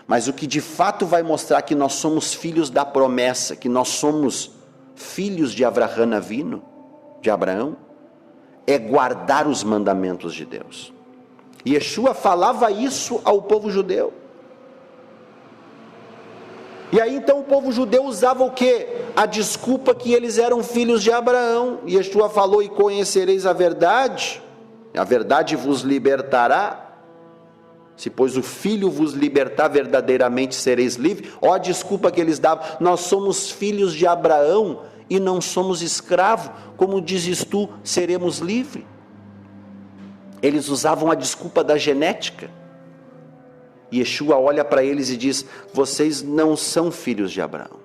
Mas o que de fato vai mostrar que nós somos filhos da promessa, que nós somos filhos de Avraham Avinu, de Abraão, é guardar os mandamentos de Deus. E Yeshua falava isso ao povo judeu. E aí então o povo judeu usava o quê? A desculpa que eles eram filhos de Abraão. E Yeshua falou, e conhecereis a verdade vos libertará. Se pois o Filho vos libertar, verdadeiramente sereis livres. Ó a desculpa que eles davam, nós somos filhos de Abraão e não somos escravos, como dizes tu, seremos livres. Eles usavam a desculpa da genética. E Yeshua olha para eles e diz, vocês não são filhos de Abraão,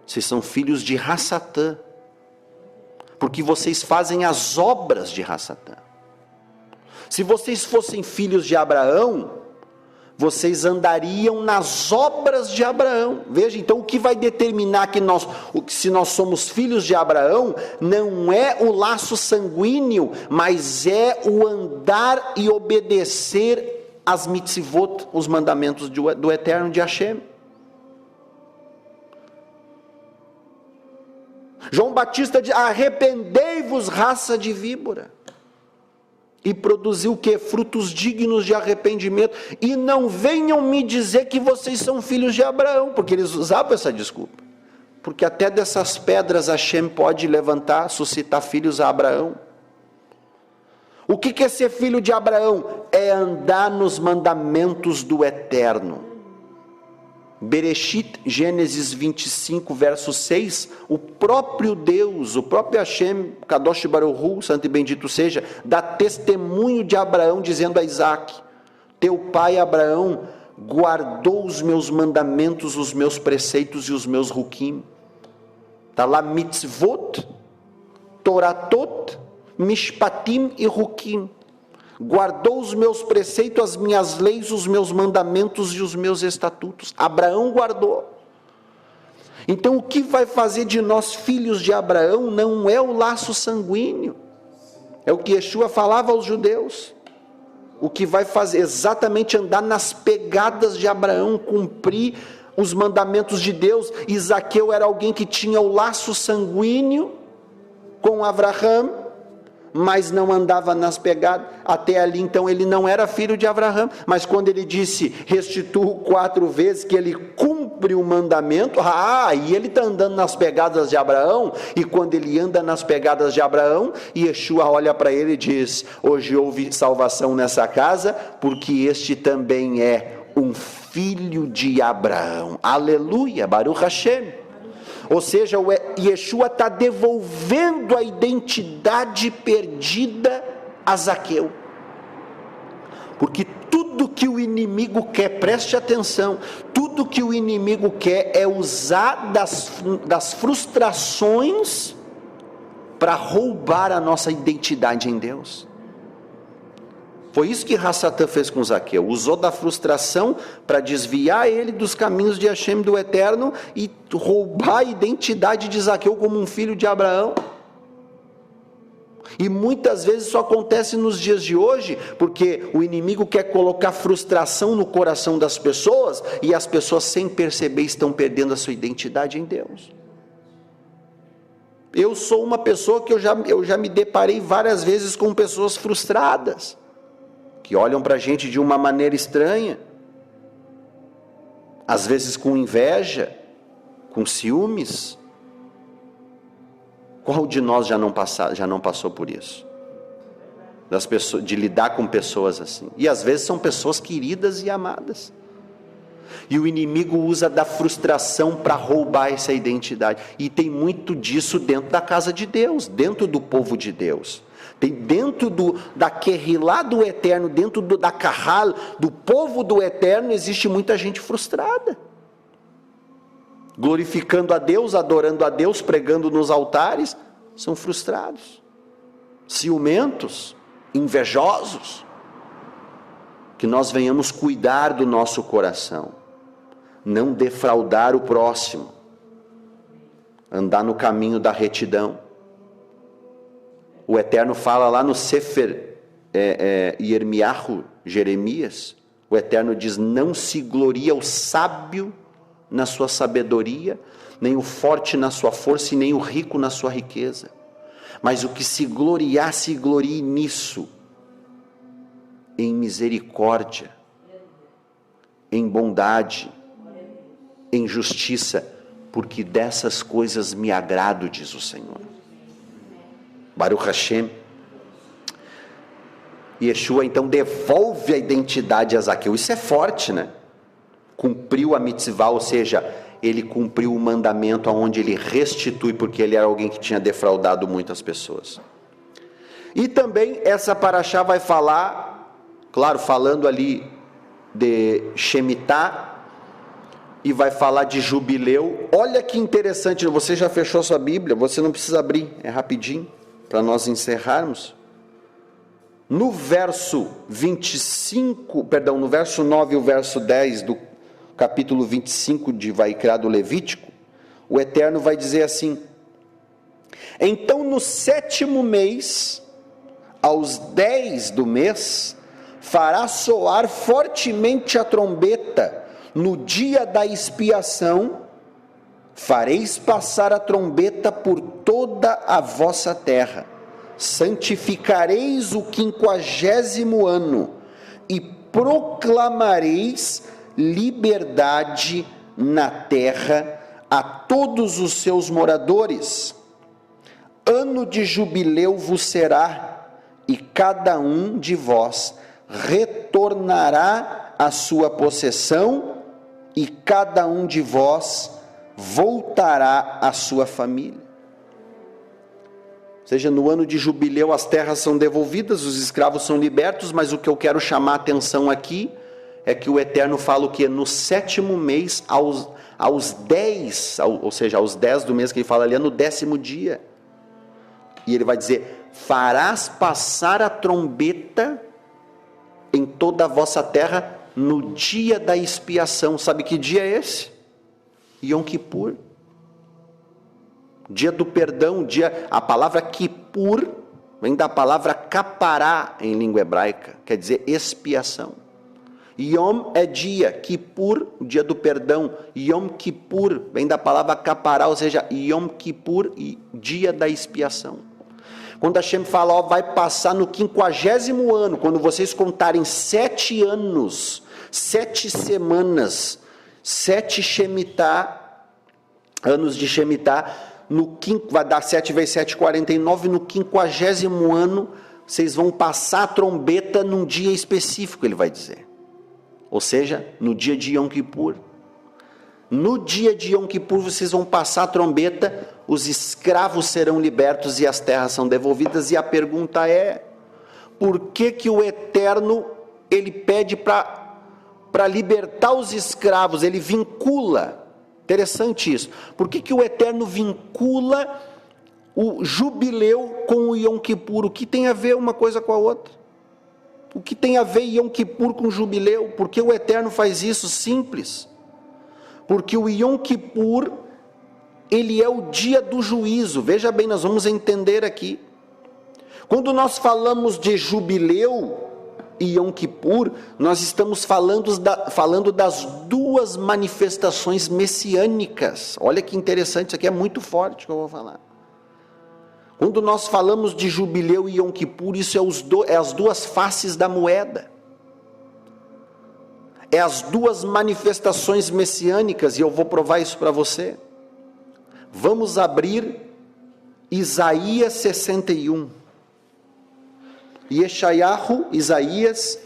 vocês são filhos de Hassatã, porque vocês fazem as obras de Hassatã. Se vocês fossem filhos de Abraão, vocês andariam nas obras de Abraão. Veja, então o que vai determinar se nós somos filhos de Abraão não é o laço sanguíneo, mas é o andar e obedecer as mitzvot, os mandamentos do Eterno de Hashem. João Batista diz: arrependei-vos, raça de víbora. E produziu o quê? Frutos dignos de arrependimento. E não venham me dizer que vocês são filhos de Abraão, porque eles usavam essa desculpa. Porque até dessas pedras Hashem pode levantar, suscitar filhos a Abraão. O que é ser filho de Abraão? É andar nos mandamentos do Eterno. Bereshit, Gênesis 25, verso 6, o próprio Deus, o próprio Hashem, Kadosh Baruch Hu, santo e bendito seja, dá testemunho de Abraão, dizendo a Isaac: teu pai Abraão guardou os meus mandamentos, os meus preceitos e os meus hukim. Está lá mitzvot, toratot, mishpatim e hukim. Guardou os meus preceitos, as minhas leis, os meus mandamentos e os meus estatutos. Abraão guardou. Então o que vai fazer de nós filhos de Abraão não é o laço sanguíneo. É o que Yeshua falava aos judeus. O que vai fazer exatamente andar nas pegadas de Abraão, cumprir os mandamentos de Deus. E Zaqueu era alguém que tinha o laço sanguíneo com Abraão, mas não andava nas pegadas. Até ali então ele não era filho de Abraão, mas quando ele disse restituo 4 vezes, que ele cumpre o mandamento, e ele está andando nas pegadas de Abraão. E quando ele anda nas pegadas de Abraão, Yeshua olha para ele e diz: hoje houve salvação nessa casa, porque este também é um filho de Abraão. Aleluia, Baruch Hashem. Ou seja, o Yeshua está devolvendo a identidade perdida a Zaqueu. Porque tudo que o inimigo quer, preste atenção, tudo que o inimigo quer é usar das frustrações para roubar a nossa identidade em Deus. Foi isso que Hassatã fez com Zaqueu, usou da frustração para desviar ele dos caminhos de Hashem, do Eterno, e roubar a identidade de Zaqueu como um filho de Abraão. E muitas vezes isso acontece nos dias de hoje, porque o inimigo quer colocar frustração no coração das pessoas, e as pessoas sem perceber estão perdendo a sua identidade em Deus. Eu sou uma pessoa que eu já me deparei várias vezes com pessoas frustradas, que olham para a gente de uma maneira estranha, às vezes com inveja, com ciúmes. Qual de nós já não passou por isso? De lidar com pessoas assim. E às vezes são pessoas queridas e amadas. E o inimigo usa da frustração para roubar essa identidade. E tem muito disso dentro da casa de Deus, dentro do povo de Deus. Tem dentro da Querrilá do Eterno, dentro da Kahal, do povo do Eterno, existe muita gente frustrada. Glorificando a Deus, adorando a Deus, pregando nos altares, são frustrados, ciumentos, invejosos. Que nós venhamos cuidar do nosso coração, não defraudar o próximo, andar no caminho da retidão. O Eterno fala lá no Sefer Yirmiyahu, Jeremias, o Eterno diz: não se gloria o sábio na sua sabedoria, nem o forte na sua força, e nem o rico na sua riqueza. Mas o que se gloriar, se glorie nisso, em misericórdia, em bondade, em justiça, porque dessas coisas me agrado, diz o Senhor. Baruch Hashem. Yeshua então devolve a identidade a Zaqueu. Isso é forte, né? Cumpriu a mitzvah, ou seja, ele cumpriu o mandamento onde ele restitui, porque ele era alguém que tinha defraudado muitas pessoas. E também essa paraxá vai falar, claro, falando ali de Shemitah, e vai falar de jubileu. Olha que interessante, você já fechou sua Bíblia, você não precisa abrir, é rapidinho, para nós encerrarmos. No verso 25, perdão, no verso 9 e o verso 10 do capítulo 25 de Vaikra do Levítico, o Eterno vai dizer assim: então no 7º mês, aos 10 do mês, fará soar fortemente a trombeta, no dia da expiação, fareis passar a trombeta por toda a vossa terra, santificareis o 50º ano, e proclamareis liberdade na terra a todos os seus moradores. Ano de jubileu vos será, e cada um de vós retornará à sua possessão, e cada um de vós voltará à sua família. Ou seja, no ano de jubileu as terras são devolvidas, os escravos são libertos, mas o que eu quero chamar a atenção aqui é que o Eterno fala o que? No 7º mês, aos 10, ou seja, aos 10 do mês que ele fala ali, é no 10º dia. E ele vai dizer: farás passar a trombeta em toda a vossa terra no dia da expiação. Sabe que dia é esse? Yom Kippur. Dia do perdão, a palavra Kippur vem da palavra capará em língua hebraica, quer dizer expiação. Yom é dia, Kippur, o dia do perdão. Yom Kippur vem da palavra capará, ou seja, Yom Kippur, dia da expiação. Quando Hashem fala, ó, vai passar no 50º ano, quando vocês contarem 7 anos, 7 semanas, 7 Shemitah, anos de Shemitah, vai dar 7 vezes 7, 49, no 50º ano, vocês vão passar a trombeta num dia específico, ele vai dizer. Ou seja, no dia de Yom Kippur. No dia de Yom Kippur vocês vão passar a trombeta, os escravos serão libertos e as terras são devolvidas. E a pergunta é: por que o Eterno, ele pede para libertar os escravos, ele vincula? Interessante isso. Por que o Eterno vincula o jubileu com o Yom Kippur? O que tem a ver uma coisa com a outra? O que tem a ver Yom Kippur com o jubileu? Por que o Eterno faz isso? Simples. Porque o Yom Kippur, ele é o dia do juízo. Veja bem, nós vamos entender aqui. Quando nós falamos de jubileu e Yom Kippur, nós estamos falando das duas manifestações messiânicas. Olha que interessante, isso aqui é muito forte que eu vou falar. Quando nós falamos de jubileu e Yom Kippur, isso é as duas faces da moeda. É as duas manifestações messiânicas, e eu vou provar isso para você. Vamos abrir Isaías 61. Yeshayahu, Isaías,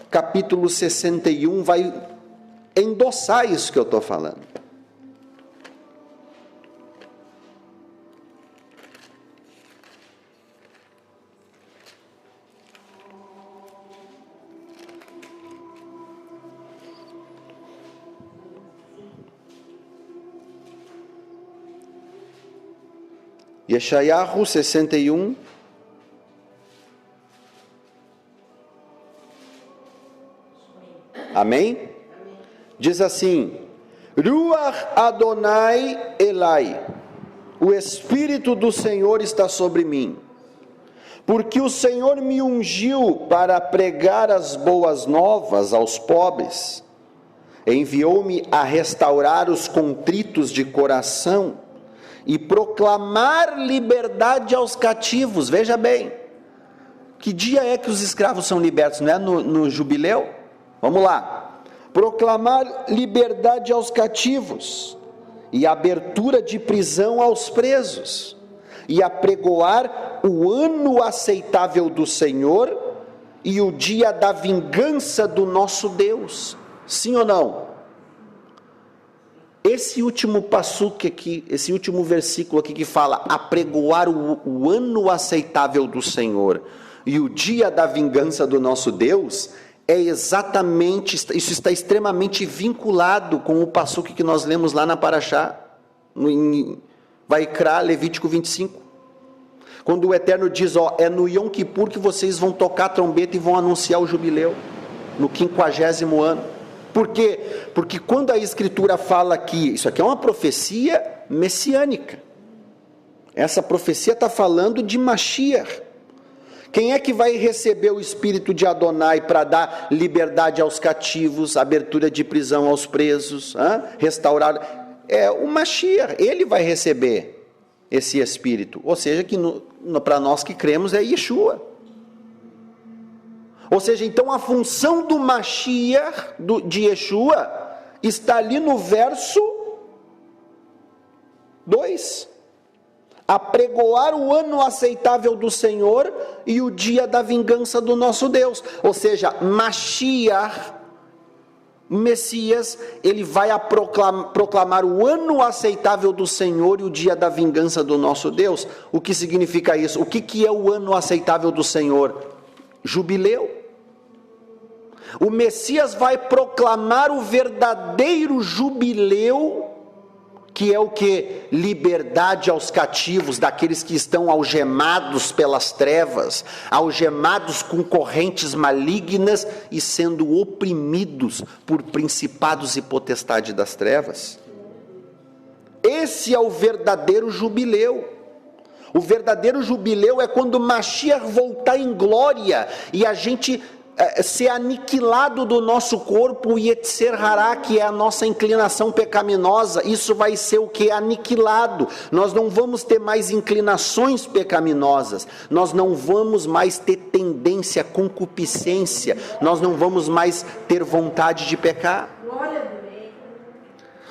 capítulo 61, vai endossar isso que eu estou falando. Yeshayahu 61. Amém? Diz assim: Ruach Adonai Elai, o Espírito do Senhor está sobre mim, porque o Senhor me ungiu para pregar as boas novas aos pobres, enviou-me a restaurar os contritos de coração, e proclamar liberdade aos cativos. Veja bem, que dia é que os escravos são libertos? Não é no jubileu? Vamos lá. Proclamar liberdade aos cativos, e abertura de prisão aos presos, e apregoar o ano aceitável do Senhor, e o dia da vingança do nosso Deus. Sim ou não? Esse último passuque aqui, esse último versículo aqui que fala apregoar o ano aceitável do Senhor e o dia da vingança do nosso Deus, é exatamente, isso está extremamente vinculado com o passuque que nós lemos lá na Parashá, em Vaikra, Levítico 25. Quando o Eterno diz, é no Yom Kippur que vocês vão tocar a trombeta e vão anunciar o jubileu, no 50º ano. Por quê? Porque quando a Escritura fala que isso aqui é uma profecia messiânica, essa profecia está falando de Mashiach. Quem é que vai receber o espírito de Adonai para dar liberdade aos cativos, abertura de prisão aos presos, restaurar? É o Mashiach, ele vai receber esse espírito. Ou seja, que para nós que cremos é Yeshua. Ou seja, então a função do Mashiach, de Yeshua, está ali no verso 2. Apregoar o ano aceitável do Senhor e o dia da vingança do nosso Deus. Ou seja, Mashiach, Messias, ele vai proclamar o ano aceitável do Senhor e o dia da vingança do nosso Deus. O que significa isso? O que é o ano aceitável do Senhor? Jubileu. O Messias vai proclamar o verdadeiro jubileu, que é o que? Liberdade aos cativos, daqueles que estão algemados pelas trevas, algemados com correntes malignas e sendo oprimidos por principados e potestade das trevas. Esse é o verdadeiro jubileu. O verdadeiro jubileu é quando Mashiach voltar em glória e a gente ser aniquilado do nosso corpo, e Yetzer Hará, que é a nossa inclinação pecaminosa, isso vai ser o que? Aniquilado. Nós não vamos ter mais inclinações pecaminosas, nós não vamos mais ter tendência, concupiscência, nós não vamos mais ter vontade de pecar.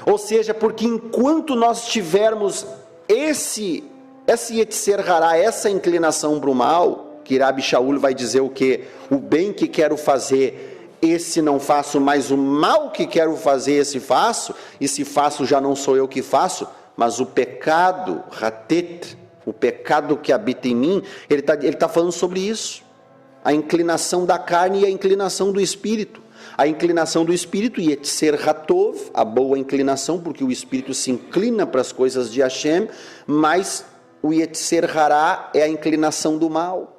Ou seja, porque enquanto nós tivermos esse Yetzer Hará, essa inclinação para o mal, que Rabi Shaul vai dizer o que? O bem que quero fazer, esse não faço, mas o mal que quero fazer, esse faço, e se faço já não sou eu que faço, mas o pecado, Hatet, o pecado que habita em mim, ele tá falando sobre isso, a inclinação da carne e a inclinação do espírito. A inclinação do espírito, Yetzer Hatov, a boa inclinação, porque o espírito se inclina para as coisas de Hashem, mas o Yetzer Hará é a inclinação do mal.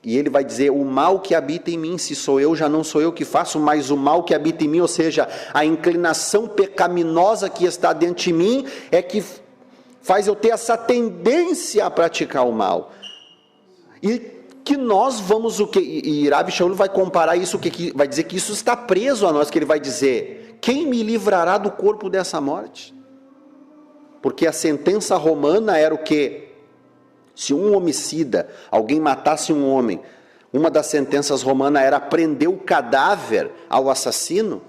E ele vai dizer, o mal que habita em mim, se sou eu, já não sou eu que faço, mas o mal que habita em mim, ou seja, a inclinação pecaminosa que está dentro de mim, é que faz eu ter essa tendência a praticar o mal. E que nós vamos o que? E Rabi Shaul vai comparar isso, que vai dizer que isso está preso a nós, que ele vai dizer, quem me livrará do corpo dessa morte? Porque a sentença romana era o quê? Se um homicida, alguém matasse um homem, uma das sentenças romanas era prender o cadáver ao assassino,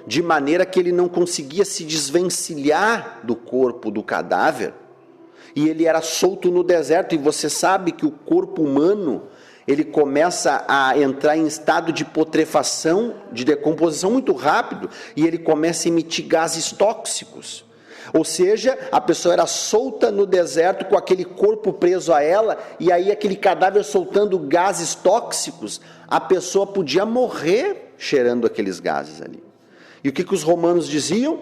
de maneira que ele não conseguia se desvencilhar do corpo do cadáver, e ele era solto no deserto. E você sabe que o corpo humano, ele começa a entrar em estado de putrefação, de decomposição muito rápido, e ele começa a emitir gases tóxicos. Ou seja, a pessoa era solta no deserto com aquele corpo preso a ela, e aí aquele cadáver soltando gases tóxicos, a pessoa podia morrer cheirando aqueles gases ali. E o que os romanos diziam?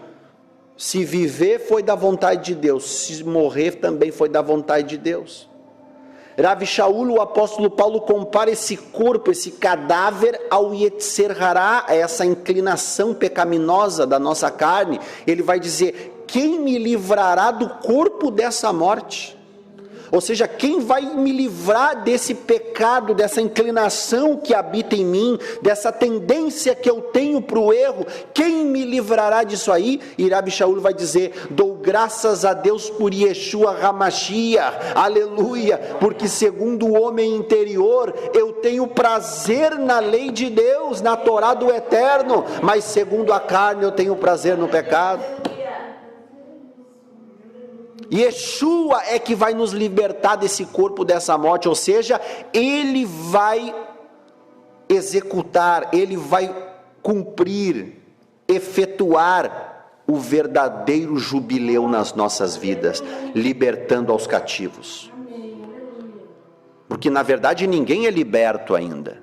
Se viver foi da vontade de Deus, se morrer também foi da vontade de Deus. Rabi Shaul, o apóstolo Paulo, compara esse corpo, esse cadáver ao Yetzer Hará, a essa inclinação pecaminosa da nossa carne. Ele vai dizer, quem me livrará do corpo dessa morte? Ou seja, quem vai me livrar desse pecado, dessa inclinação que habita em mim, dessa tendência que eu tenho para o erro? Quem me livrará disso aí? E Rabi Shaul vai dizer, dou graças a Deus por Yeshua HaMashiach, aleluia, porque segundo o homem interior, eu tenho prazer na lei de Deus, na Torá do Eterno, mas segundo a carne eu tenho prazer no pecado. Yeshua é que vai nos libertar desse corpo, dessa morte, ou seja, ele vai executar, ele vai cumprir, efetuar o verdadeiro jubileu nas nossas vidas, libertando aos cativos. Porque na verdade ninguém é liberto ainda.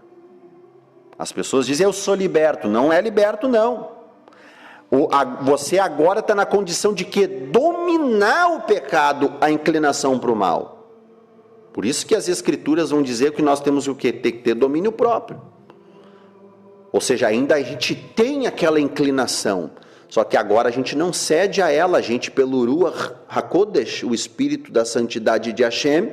As pessoas dizem, eu sou liberto. Não é liberto não. Você agora está na condição de que dominar o pecado, a inclinação para o mal. Por isso que as escrituras vão dizer que nós temos o quê? Tem que ter domínio próprio. Ou seja, ainda a gente tem aquela inclinação, só que agora a gente não cede a ela, a gente pelo Ruach HaKodesh, o Espírito da Santidade de Hashem,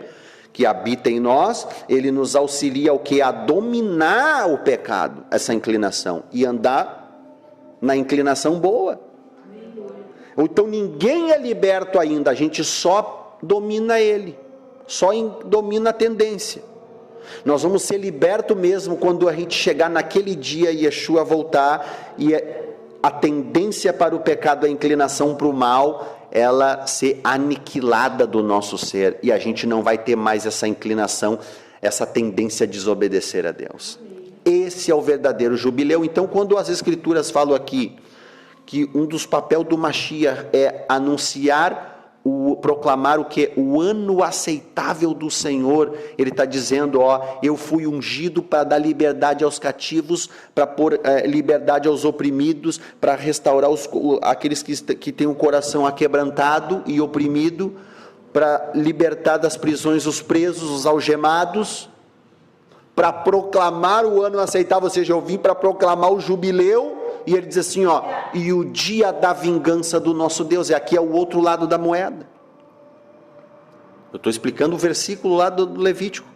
que habita em nós, ele nos auxilia o quê? A dominar o pecado, essa inclinação, e andar na inclinação boa. Então ninguém é liberto ainda, a gente só domina ele, só domina a tendência. Nós vamos ser libertos mesmo quando a gente chegar naquele dia e Yeshua voltar e a tendência para o pecado, a inclinação para o mal, ela ser aniquilada do nosso ser e a gente não vai ter mais essa inclinação, essa tendência a desobedecer a Deus. Esse é o verdadeiro jubileu. Então, quando as escrituras falam aqui que um dos papéis do Mashiach é anunciar, proclamar o que? O ano aceitável do Senhor. Ele está dizendo, eu fui ungido para dar liberdade aos cativos, para pôr liberdade aos oprimidos, para restaurar aqueles que têm o coração aquebrantado e oprimido, para libertar das prisões os presos, os algemados, para proclamar o ano aceitável, ou seja, eu vim para proclamar o jubileu. E ele diz assim, e o dia da vingança do nosso Deus, e aqui é o outro lado da moeda. Eu estou explicando o versículo lá do Levítico.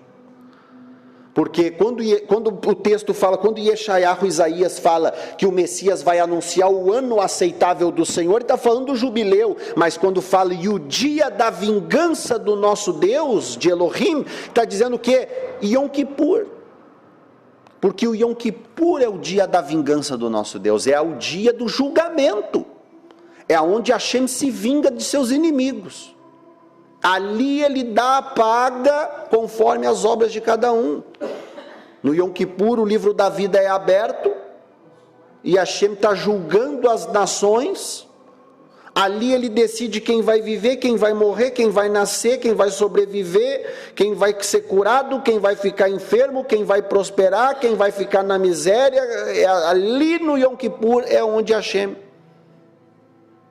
Porque quando o texto fala, quando Yeshayahu, Isaías fala que o Messias vai anunciar o ano aceitável do Senhor, ele está falando do jubileu, mas quando fala, e o dia da vingança do nosso Deus, de Elohim, está dizendo o quê? Yom Kippur. Porque o Yom Kippur é o dia da vingança do nosso Deus, é o dia do julgamento, é onde Hashem se vinga de seus inimigos. Ali ele dá a paga conforme as obras de cada um. No Yom Kippur o livro da vida é aberto, e Hashem está julgando as nações. Ali ele decide quem vai viver, quem vai morrer, quem vai nascer, quem vai sobreviver, quem vai ser curado, quem vai ficar enfermo, quem vai prosperar, quem vai ficar na miséria. Ali no Yom Kippur é onde Hashem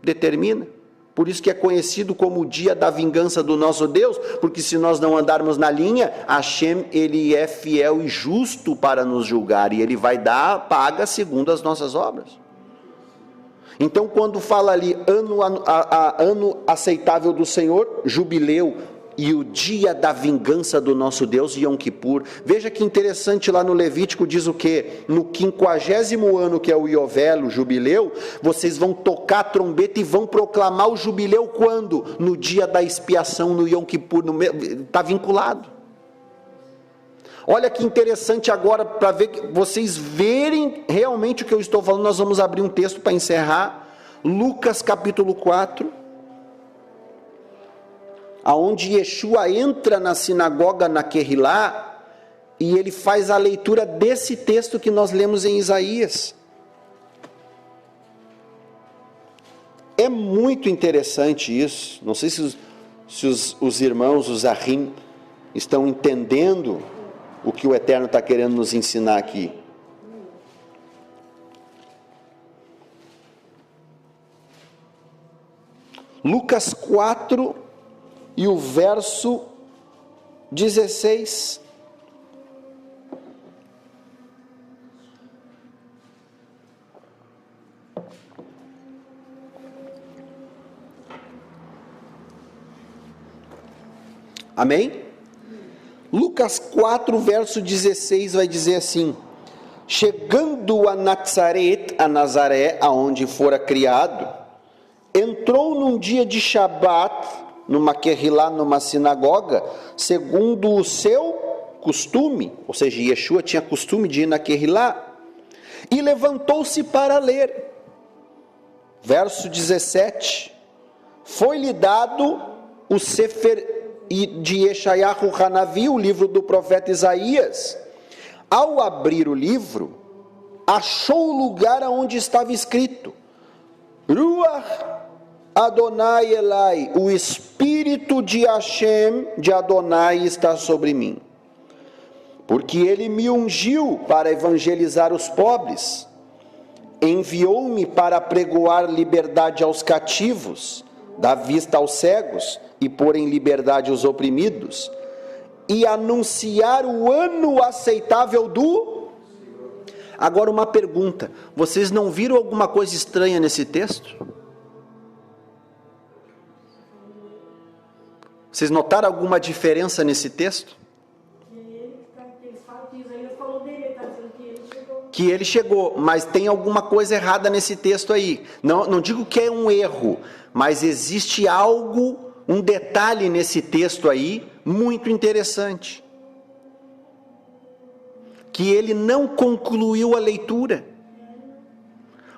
determina. Por isso que é conhecido como o dia da vingança do nosso Deus, porque se nós não andarmos na linha, Hashem, ele é fiel e justo para nos julgar, e ele vai dar a paga segundo as nossas obras. Então, quando fala ali ano aceitável do Senhor, jubileu, e o dia da vingança do nosso Deus, Yom Kippur. Veja que interessante, lá no Levítico diz o quê? No 50º ano, que é o Yovel, o jubileu, vocês vão tocar a trombeta e vão proclamar o jubileu quando? No dia da expiação, no Yom Kippur, está vinculado. Olha que interessante agora, para vocês verem realmente o que eu estou falando. Nós vamos abrir um texto para encerrar, Lucas capítulo 4, aonde Yeshua entra na sinagoga na Querrilá, e ele faz a leitura desse texto que nós lemos em Isaías. É muito interessante isso. Não sei se os irmãos, os Ahim, estão entendendo o que o Eterno está querendo nos ensinar aqui. Lucas 4 e o verso 16. Amém? Lucas 4, verso 16 vai dizer assim: chegando a Nazaret, a Nazaré, aonde fora criado, entrou num dia de Shabat, numa Querrilá, numa sinagoga, segundo o seu costume, ou seja, Yeshua tinha costume de ir na Querrilá, e levantou-se para ler. Verso 17, foi-lhe dado o Sefer de Yeshayahu Hanavi, o livro do profeta Isaías. Ao abrir o livro, achou o lugar onde estava escrito: Ruach Adonai Elai, o Espírito de Hashem, de Adonai, está sobre mim, porque ele me ungiu para evangelizar os pobres, enviou-me para pregoar liberdade aos cativos, dar vista aos cegos e pôr em liberdade os oprimidos, e anunciar o ano aceitável do... Agora uma pergunta, vocês não viram alguma coisa estranha nesse texto? Vocês notaram alguma diferença nesse texto? Que ele chegou, mas tem alguma coisa errada nesse texto aí. Não digo que é um erro, mas existe algo, um detalhe nesse texto aí, muito interessante. Que ele não concluiu a leitura.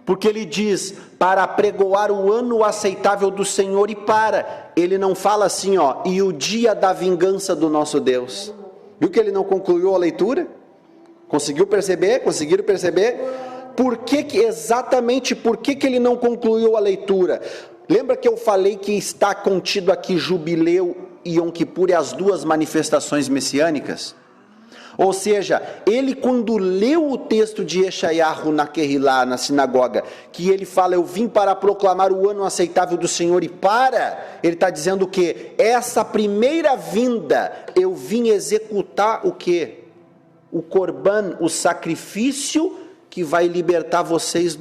Porque ele diz, para apregoar o ano aceitável do Senhor e para. Ele não fala assim, ó, e o dia da vingança do nosso Deus. Viu que ele não concluiu a leitura? Conseguiram perceber? Exatamente por que ele não concluiu a leitura? Lembra que eu falei que está contido aqui Jubileu e Yom Kippur e as duas manifestações messiânicas? Ou seja, ele quando leu o texto de Yeshayahu na Kehilá, na sinagoga, que ele fala, eu vim para proclamar o ano aceitável do Senhor e para, ele está dizendo o quê? Essa primeira vinda, eu vim executar o quê? O Corban, o sacrifício que vai libertar vocês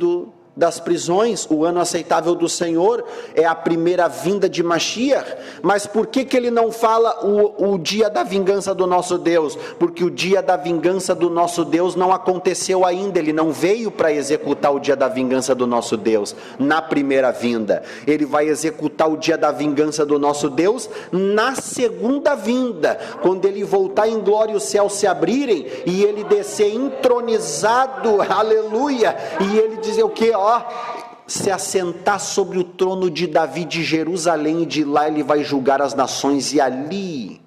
das prisões. O ano aceitável do Senhor é a primeira vinda de Mashiach. Mas por que ele não fala o dia da vingança do nosso Deus? Porque o dia da vingança do nosso Deus não aconteceu ainda. Ele não veio para executar o dia da vingança do nosso Deus na primeira vinda. Ele vai executar o dia da vingança do nosso Deus na segunda vinda, quando ele voltar em glória e os céus se abrirem e ele descer entronizado, aleluia, e ele dizer o que? Se assentar sobre o trono de Davi de Jerusalém, e de lá ele vai julgar as nações, e ali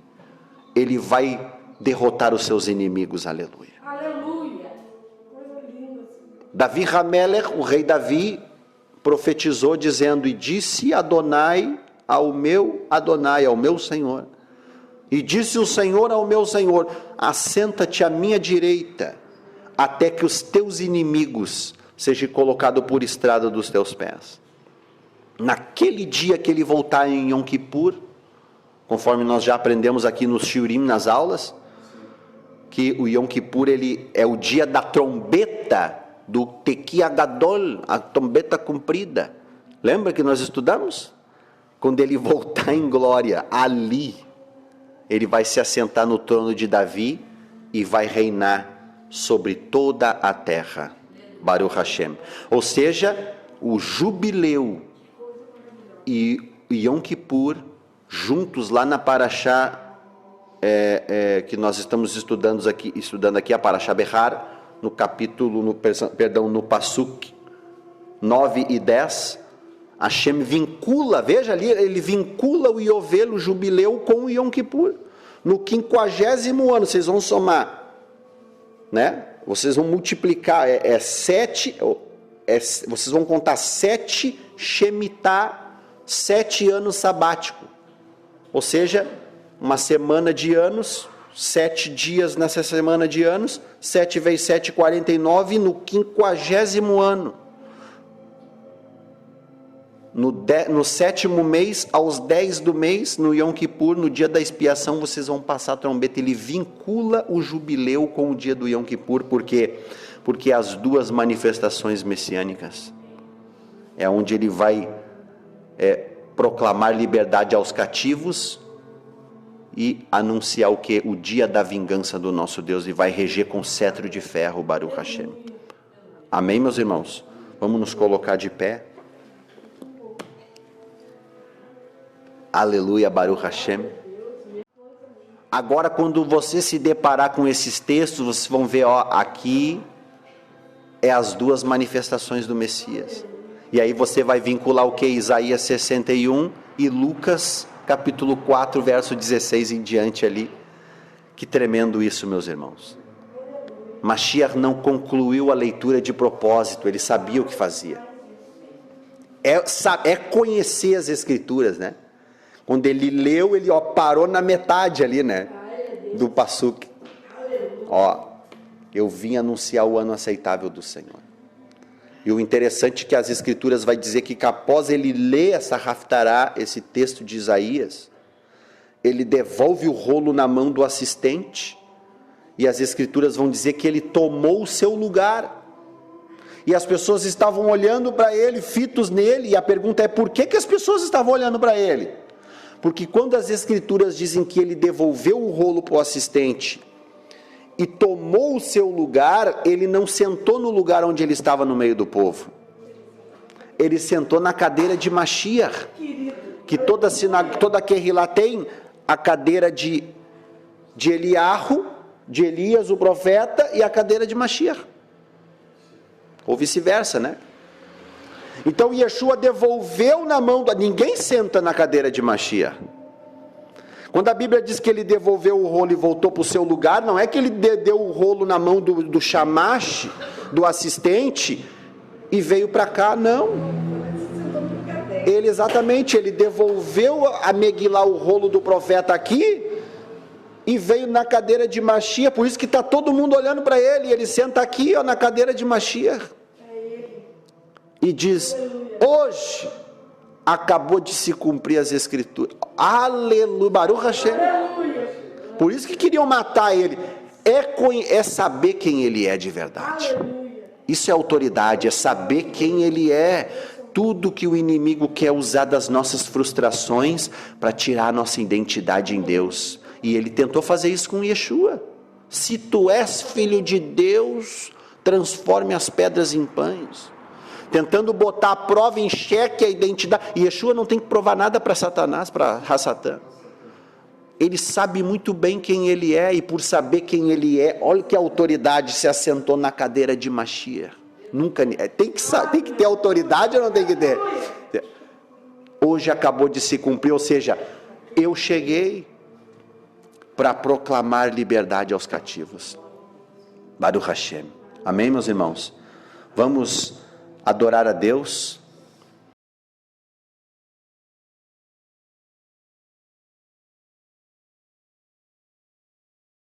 ele vai derrotar os seus inimigos, aleluia. Aleluia. Davi Hamelech, o rei Davi, profetizou dizendo, e disse Adonai ao meu Senhor, e disse o Senhor ao meu Senhor, assenta-te à minha direita, até que os teus inimigos seja colocado por estrada dos teus pés. Naquele dia que ele voltar em Yom Kippur, conforme nós já aprendemos aqui nos Shiurim, nas aulas, que o Yom Kippur ele é o dia da trombeta, do Tekiah Gadol, a trombeta comprida. Lembra que nós estudamos? Quando ele voltar em glória, ali, ele vai se assentar no trono de Davi e vai reinar sobre toda a terra. Baruch Hashem. Ou seja, o Jubileu e Yom Kippur, juntos lá na Parashá, que nós estamos estudando aqui a Parashá Behar, no capítulo, no Pasuk 9 e 10, Hashem vincula, veja ali, ele vincula o Yovel, o Jubileu, com o Yom Kippur. No 50º ano, vocês vão somar, né? Vocês vão multiplicar, vocês vão contar 7 Shemitah, 7 anos sabático. Ou seja, uma semana de anos, 7 dias nessa semana de anos, 7 vezes 7, 49, no 50º ano. No 7º mês, aos 10 do mês, no Yom Kippur, no dia da expiação, vocês vão passar a trombeta. Ele vincula o jubileu com o dia do Yom Kippur. Por quê? Porque as duas manifestações messiânicas é onde ele vai proclamar liberdade aos cativos e anunciar o que? O dia da vingança do nosso Deus, e vai reger com cetro de ferro, Baruch Hashem. Amém, meus irmãos? Vamos nos colocar de pé. Aleluia, Baruch Hashem. Agora, quando você se deparar com esses textos, vocês vão ver, aqui é as duas manifestações do Messias. E aí você vai vincular o que? Isaías 61 e Lucas capítulo 4, verso 16 em diante ali. Que tremendo isso, meus irmãos. Mashiach não concluiu a leitura de propósito, ele sabia o que fazia. É conhecer as Escrituras, né? Quando ele leu, ele parou na metade ali, né? Do Pasuk. Eu vim anunciar o ano aceitável do Senhor. E o interessante é que as Escrituras vai dizer que após ele ler essa Haftará, esse texto de Isaías, ele devolve o rolo na mão do assistente, e as escrituras vão dizer que ele tomou o seu lugar, e as pessoas estavam olhando para ele, fitos nele, e a pergunta é: por que as pessoas estavam olhando para ele? Porque quando as escrituras dizem que ele devolveu o rolo para o assistente, e tomou o seu lugar, ele não sentou no lugar onde ele estava no meio do povo, ele sentou na cadeira de Mashiach, que toda Kehilá tem a cadeira de Eliarro, de Elias o profeta, e a cadeira de Mashiach, ou vice-versa, né? Então Yeshua devolveu na mão, ninguém senta na cadeira de Mashiach. Quando a Bíblia diz que ele devolveu o rolo e voltou para o seu lugar, não é que ele deu o rolo na mão do Shamash, do assistente, e veio para cá, não. Ele devolveu a Megilá, o rolo do profeta aqui, e veio na cadeira de Mashiach. Por isso que está todo mundo olhando para ele, e ele senta aqui, ó, na cadeira de Mashiach, e diz: hoje acabou de se cumprir as escrituras. Aleluia, Baruch Hashem. Por isso que queriam matar ele. É saber quem ele é de verdade. Isso é autoridade, é saber quem ele é. Tudo que o inimigo quer usar das nossas frustrações para tirar a nossa identidade em Deus. E ele tentou fazer isso com Yeshua. Se tu és filho de Deus, transforme as pedras em pães. Tentando botar à prova, em xeque a identidade. E Yeshua não tem que provar nada para Satanás, para Hassatã. Ele sabe muito bem quem ele é, e por saber quem ele é, olha que autoridade se assentou na cadeira de Mashiach. Nunca, tem que ter autoridade ou não tem que ter? Hoje acabou de se cumprir, ou seja, eu cheguei para proclamar liberdade aos cativos. Baruch Hashem. Amém, meus irmãos? Vamos adorar a Deus.